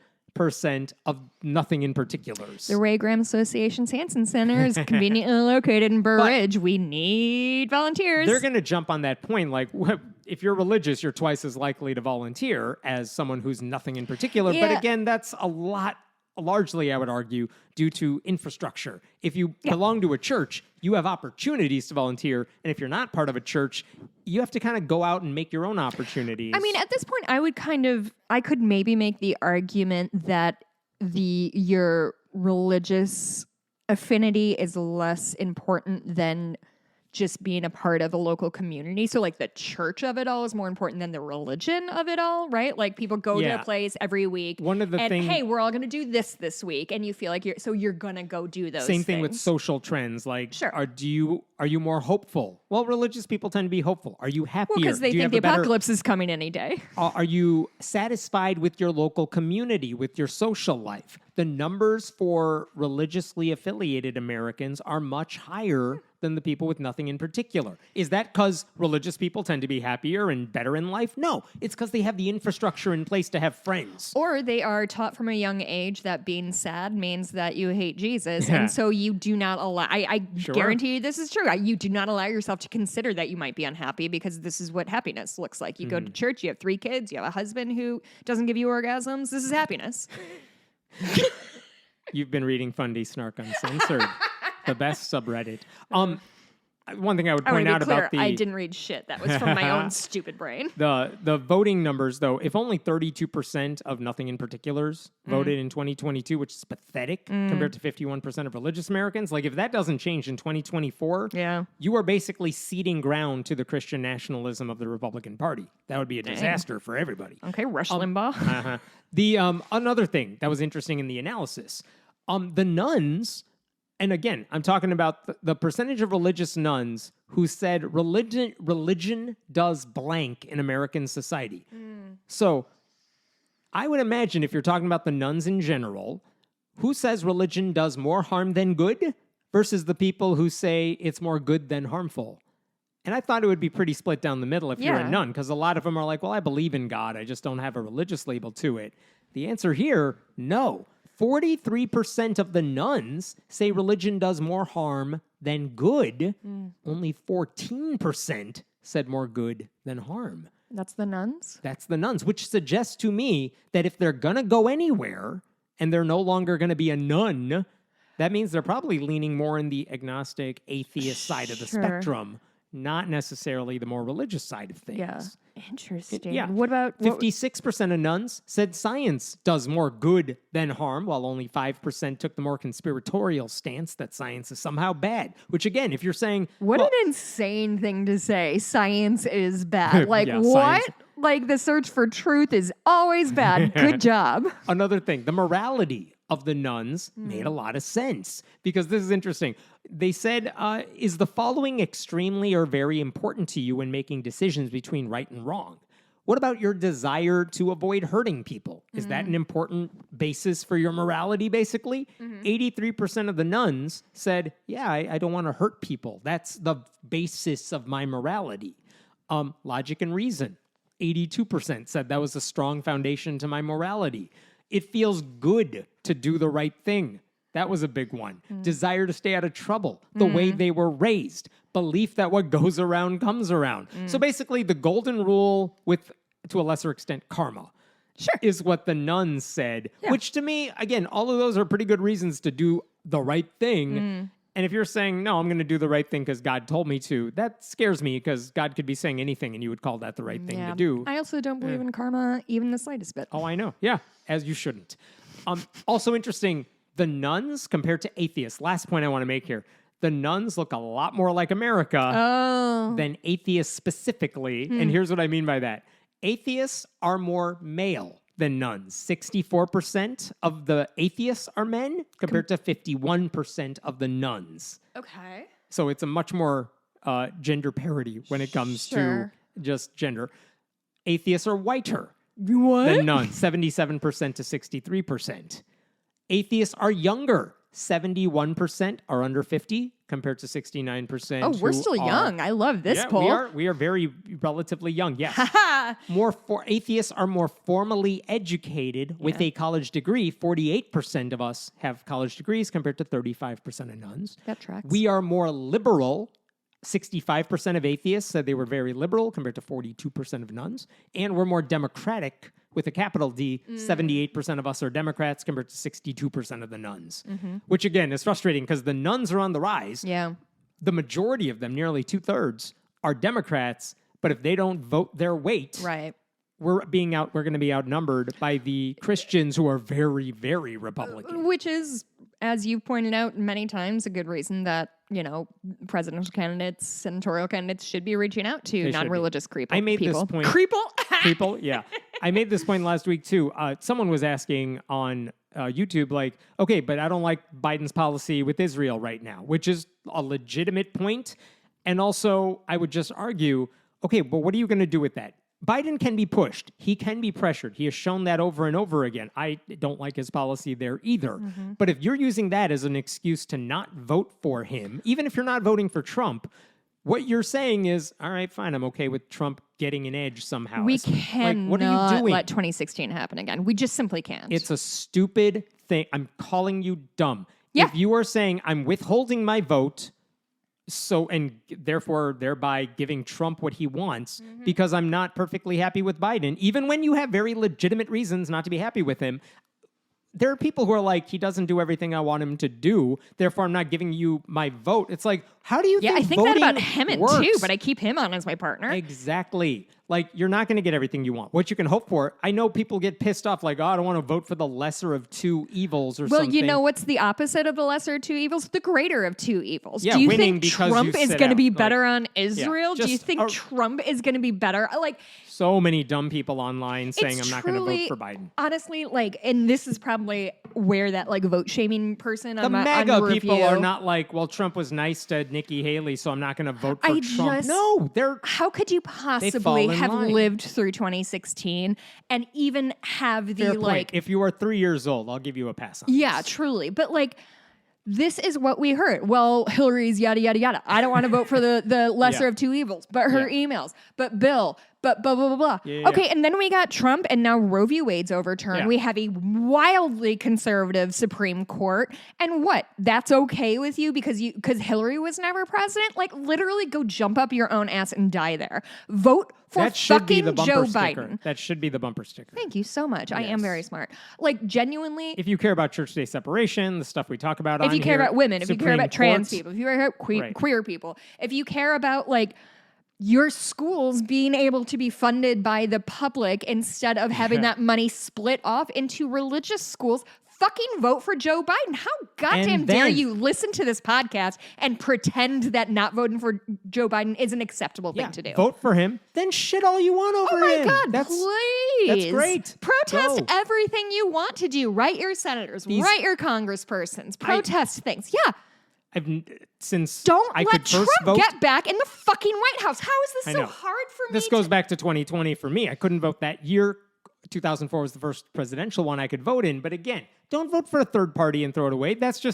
of nothing in particulars. The Ray Graham Association's Hansen Center is conveniently located in Burr Ridge. We need volunteers. They're going to jump on that point. Like, if you're religious, you're twice as likely to volunteer as someone who's nothing in particular. Yeah. But again, that's largely, I would argue, due to infrastructure. If you belong to a church, you have opportunities to volunteer. And if you're not part of a church, you have to kind of go out and make your own opportunities. I mean, at this point, I could maybe make the argument that your religious affinity is less important than just being a part of a local community. So like the church of it all is more important than the religion of it all, right? Like people go to a place every week. One of the things, hey, we're all going to do this week. And you feel like you're going to go do those Same things. thing with social trends. Like, sure. Are you more hopeful? Well, religious people tend to be hopeful. Are you happier? Well, because they think the apocalypse is coming any day. Are you satisfied with your local community, with your social life? The numbers for religiously affiliated Americans are much higher than the people with nothing in particular. Is that because religious people tend to be happier and better in life? No, it's because they have the infrastructure in place to have friends. Or they are taught from a young age that being sad means that you hate Jesus. And so you do not allow, I guarantee you this is true. You do not allow yourself to consider that you might be unhappy because this is what happiness looks like. You go to church, you have 3 kids, you have a husband who doesn't give you orgasms. This is happiness. You've been reading Fundy Snark Uncensored, the best subreddit. One thing I would point out about I didn't read shit. That was from my own stupid brain. The voting numbers, though, if only 32% of nothing in particulars voted in 2022, which is pathetic compared to 51% of religious Americans. Like, if that doesn't change in 2024, you are basically ceding ground to the Christian nationalism of the Republican Party. That would be a disaster for everybody. Okay, Rush Limbaugh. Another thing that was interesting in the analysis, the nuns. And again, I'm talking about the percentage of religious nuns who said religion does blank in American society. So I would imagine if you're talking about the nuns in general, who says religion does more harm than good versus the people who say it's more good than harmful. And I thought it would be pretty split down the middle if you're a nun, because a lot of them are like, well, I believe in God. I just don't have a religious label to it. The answer here, no. 43% of the nuns say religion does more harm than good. Only 14% said more good than harm. That's the nuns? That's the nuns, which suggests to me that if they're going to go anywhere and they're no longer going to be a nun, that means they're probably leaning more in the agnostic, atheist side of the spectrum, not necessarily the more religious side of things. Yeah. Interesting. What about 56% of nuns said science does more good than harm, while only 5% took the more conspiratorial stance that science is somehow bad. Which again, if you're saying an insane thing to say, science is bad. Like what? Science. Like the search for truth is always bad. Good job. Another thing, the morality of the nuns made a lot of sense, because this is interesting. They said, is the following extremely or very important to you when making decisions between right and wrong? What about your desire to avoid hurting people? Is that an important basis for your morality, basically? 83% of the nuns said, yeah, I don't want to hurt people. That's the basis of my morality. Logic and reason. 82% said that was a strong foundation to my morality. It feels good to do the right thing. That was a big one. Desire to stay out of trouble. The way they were raised. Belief that what goes around comes around. So basically the golden rule with, to a lesser extent, karma. Is what the nuns said. Which to me, again, all of those are pretty good reasons to do the right thing. And if you're saying, no, I'm going to do the right thing because God told me to, that scares me, because God could be saying anything and you would call that the right thing to do. I also don't believe in karma even the slightest bit. Oh, I know. Yeah, as you shouldn't. Also interesting, the nuns compared to atheists. Last point I want to make here. The nuns look a lot more like America than atheists specifically. And here's what I mean by that. Atheists are more male than nuns. 64% of the atheists are men compared to 51% of the nuns. Okay. So it's a much more gender parity when it comes to just gender. Atheists are whiter than nuns, 77% to 63%. Atheists are younger. 71% are under 50 compared to 69%. Oh, we're still young. I love this poll. We are very relatively young, yes. Atheists are more formally educated with a college degree. 48% of us have college degrees compared to 35% of nuns. That tracks. We are more liberal. 65% of atheists said they were very liberal compared to 42% of nuns. And we're more democratic with a capital D. 78% of us are Democrats compared to 62% of the nuns. Which, again, is frustrating because the nuns are on the rise. Yeah. The majority of them, nearly 2/3, are Democrats. But if they don't vote their weight, we're going to be outnumbered by the Christians who are very, very Republican. Which is, as you've pointed out many times, a good reason that, presidential candidates, senatorial candidates should be reaching out to non-religious people. I made this point. Creeple? Yeah. I made this point last week, too. Someone was asking on YouTube, like, okay, but I don't like Biden's policy with Israel right now, which is a legitimate point. And also, I would just argue, okay, but what are you going to do with that? Biden can be pushed. He can be pressured. He has shown that over and over again. I don't like his policy there either. But if you're using that as an excuse to not vote for him, even if you're not voting for Trump, what you're saying is, all right, fine, I'm okay with Trump getting an edge somehow. We cannot what are you doing? let 2016 happen again. We just simply can't. It's a stupid thing. I'm calling you dumb. Yeah. If you are saying I'm withholding my vote, and therefore thereby giving Trump what he wants because I'm not perfectly happy with Biden, even when you have very legitimate reasons not to be happy with him, there are people who are like, he doesn't do everything I want him to do, therefore I'm not giving you my vote. It's like, how do you think I think that about Hemant works? too, but I keep him on as my partner. Exactly. Like, you're not going to get everything you want. What you can hope for, I know people get pissed off, like, oh, I don't want to vote for the lesser of two evils or something. Well, you know what's the opposite of the lesser of two evils? The greater of two evils. Yeah, do you winning think because Trump you is sit going to out. be Like, better on Israel? Do you just think Trump is going to be better? Like, so many dumb people online saying it's I'm not going to truly, vote for Biden. Honestly, like, and this is probably where that like vote shaming person The on MAGA people review, are not like, well, Trump was nice to Nikki Haley, so I'm not going to vote for Trump. just- No, they're How could you fall possibly in have line. lived through 2016 and even have the fair point. like If you are 3 years old, I'll give you a pass on Yeah, this. truly. But like, this is what we heard. Well, Hillary's yada, yada, yada. I don't want to vote for the lesser Yeah. of two evils, but her emails, but Bill, but blah, blah, blah, blah. Yeah. Okay, and then we got Trump, and now Roe v. Wade's overturned. Yeah. We have a wildly conservative Supreme Court. And what? That's okay with you because Hillary was never president? Like, literally go jump up your own ass and die there. Vote for That should be the fucking bumper Joe sticker. Biden. That should be the bumper sticker. Thank you so much. I am Yes. very smart. Like, genuinely, If you care about church-state separation, the stuff we talk about if you care about women, if you care about trans people. people, if you care about Right. queer people, if you care about like your schools being able to be funded by the public instead of having that money split off into religious schools, fucking vote for Joe Biden. How goddamn And dare then- you listen to this podcast and pretend that not voting for Joe Biden is an acceptable thing to do? Vote for him, then shit all you want over Oh my him. God, please. That's great. Protest Go. everything you want to do. Write your senators, write your congresspersons, protest things. Yeah. Since Don't I let could Trump first vote, get back in the fucking White House. How is this I so know. hard for me? This goes back to 2020 for me. I couldn't vote that year. 2004 was the first presidential one I could vote in. But again, don't vote for a third party and throw it away. That's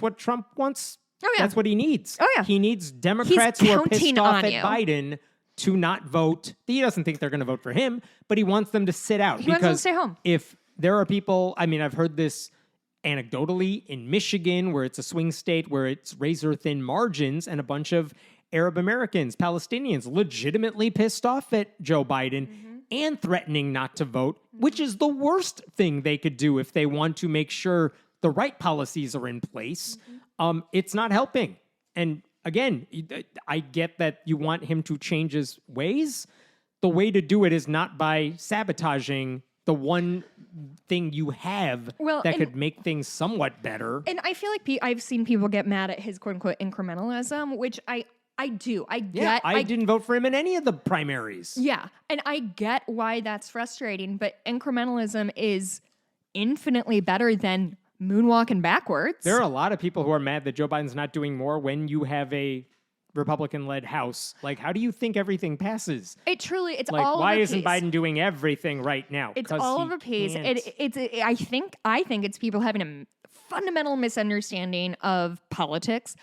what Trump wants. Oh, yeah. That's what he needs. Oh, yeah. He needs Democrats who are pissed counting off on at you. Biden to not vote. He doesn't think they're going to vote for him, but he wants them to sit out. He wants them to stay home. If there are people, I mean, I've heard this anecdotally in Michigan, where it's a swing state where it's razor thin margins, and a bunch of Arab Americans, Palestinians, legitimately pissed off at Joe Biden and threatening not to vote, which is the worst thing they could do if they want to make sure the right policies are in place. It's not helping. And again, I get that you want him to change his ways. The way to do it is not by sabotaging the one thing you have that could make things somewhat better. And I feel like I've seen people get mad at his quote unquote incrementalism, which I do. I get. I didn't vote for him in any of the primaries. Yeah. And I get why that's frustrating, but incrementalism is infinitely better than moonwalking backwards. There are a lot of people who are mad that Joe Biden's not doing more when you have a Republican-led House. Like, how do you think everything passes? It's Like, all why of a isn't piece. Biden doing everything right now? It's 'Cause all he of a piece. can't. I think it's people having a fundamental misunderstanding of politics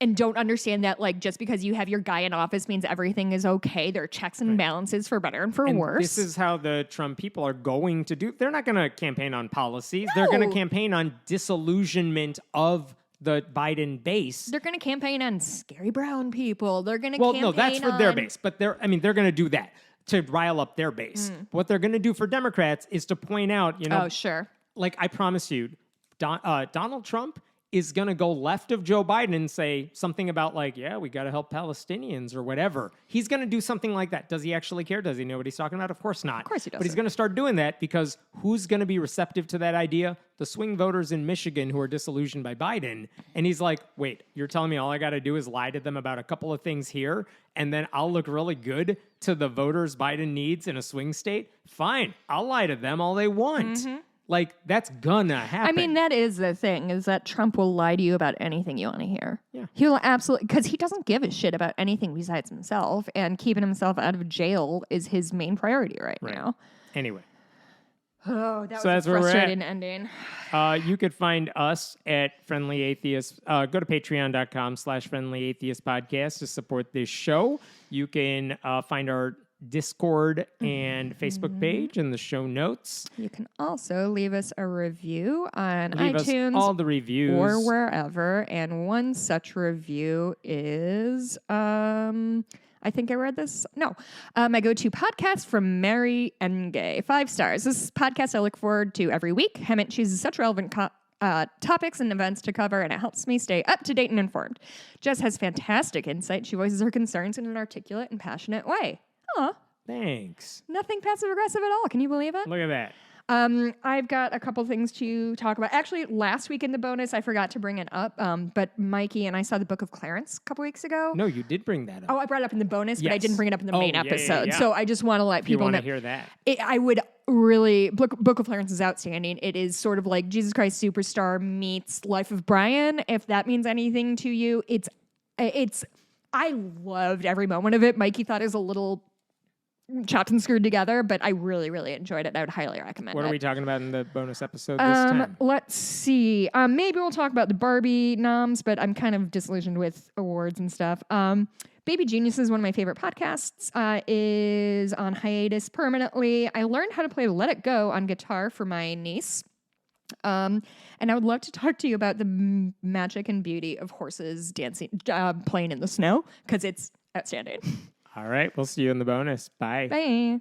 and don't understand that, like, just because you have your guy in office means everything is okay. There are checks and balances for better and for worse. This is how the Trump people are going to do. They're not going to campaign on policies. They're going No. to campaign on disillusionment of the Biden base. They're going to campaign on scary brown people. They're going to Well, campaign no, that's for their on- base. But they're going to do that to rile up their base. What they're going to do for Democrats is to point out, Oh, sure. like I promise you, Donald Trump is going to go left of Joe Biden and say something about like, yeah, we got to help Palestinians or whatever. He's going to do something like that. Does he actually care? Does he know what he's talking about? Of course not. Of course he doesn't. But he's going to start doing that because who's going to be receptive to that idea? The swing voters in Michigan who are disillusioned by Biden. And he's like, wait, you're telling me all I got to do is lie to them about a couple of things here and then I'll look really good to the voters Biden needs in a swing state? Fine. I'll lie to them all they want. Like, that's gonna happen. I mean, that is the thing, is that Trump will lie to you about anything you want to hear. Yeah. He will absolutely, because he doesn't give a shit about anything besides himself, and keeping himself out of jail is his main priority right now. Anyway. Oh, that So was that's a where we're at. frustrating ending. You could find us at Friendly Atheist. Go to patreon.com/Friendly Atheist Podcast to support this show. You can find our Discord and Facebook page in the show notes. You can also leave us a review on Leave iTunes us all the reviews. or wherever. And one such review is, I think I read this. No. I go to podcast from Mary Enge. 5 stars. This podcast I look forward to every week. Hemant chooses such relevant topics and events to cover, and it helps me stay up to date and informed. Jess has fantastic insight. She voices her concerns in an articulate and passionate way. Aw. Thanks. Nothing passive aggressive at all. Can you believe it? Look at that. I've got a couple things to talk about. Actually, last week in the bonus, I forgot to bring it up. But Mikey and I saw the Book of Clarence a couple weeks ago. No, you did bring that up. Oh, I brought it up in the bonus, but I Yes. didn't bring it up in the main yeah, episode. yeah. So I just want to let You people want know. to hear that? I would really Book of Clarence is outstanding. It is sort of like Jesus Christ Superstar meets Life of Brian. If that means anything to you, it's. I loved every moment of it. Mikey thought it was a little chopped and screwed together, but I really, really enjoyed it. I would highly recommend it. What are we talking about in the bonus episode this time? Let's see. Maybe we'll talk about the Barbie noms, but I'm kind of disillusioned with awards and stuff. Baby Genius is one of my favorite podcasts. Is on hiatus permanently. I learned how to play Let It Go on guitar for my niece. And I would love to talk to you about the magic and beauty of horses dancing, playing in the snow, because it's outstanding. All right. We'll see you in the bonus. Bye. Bye.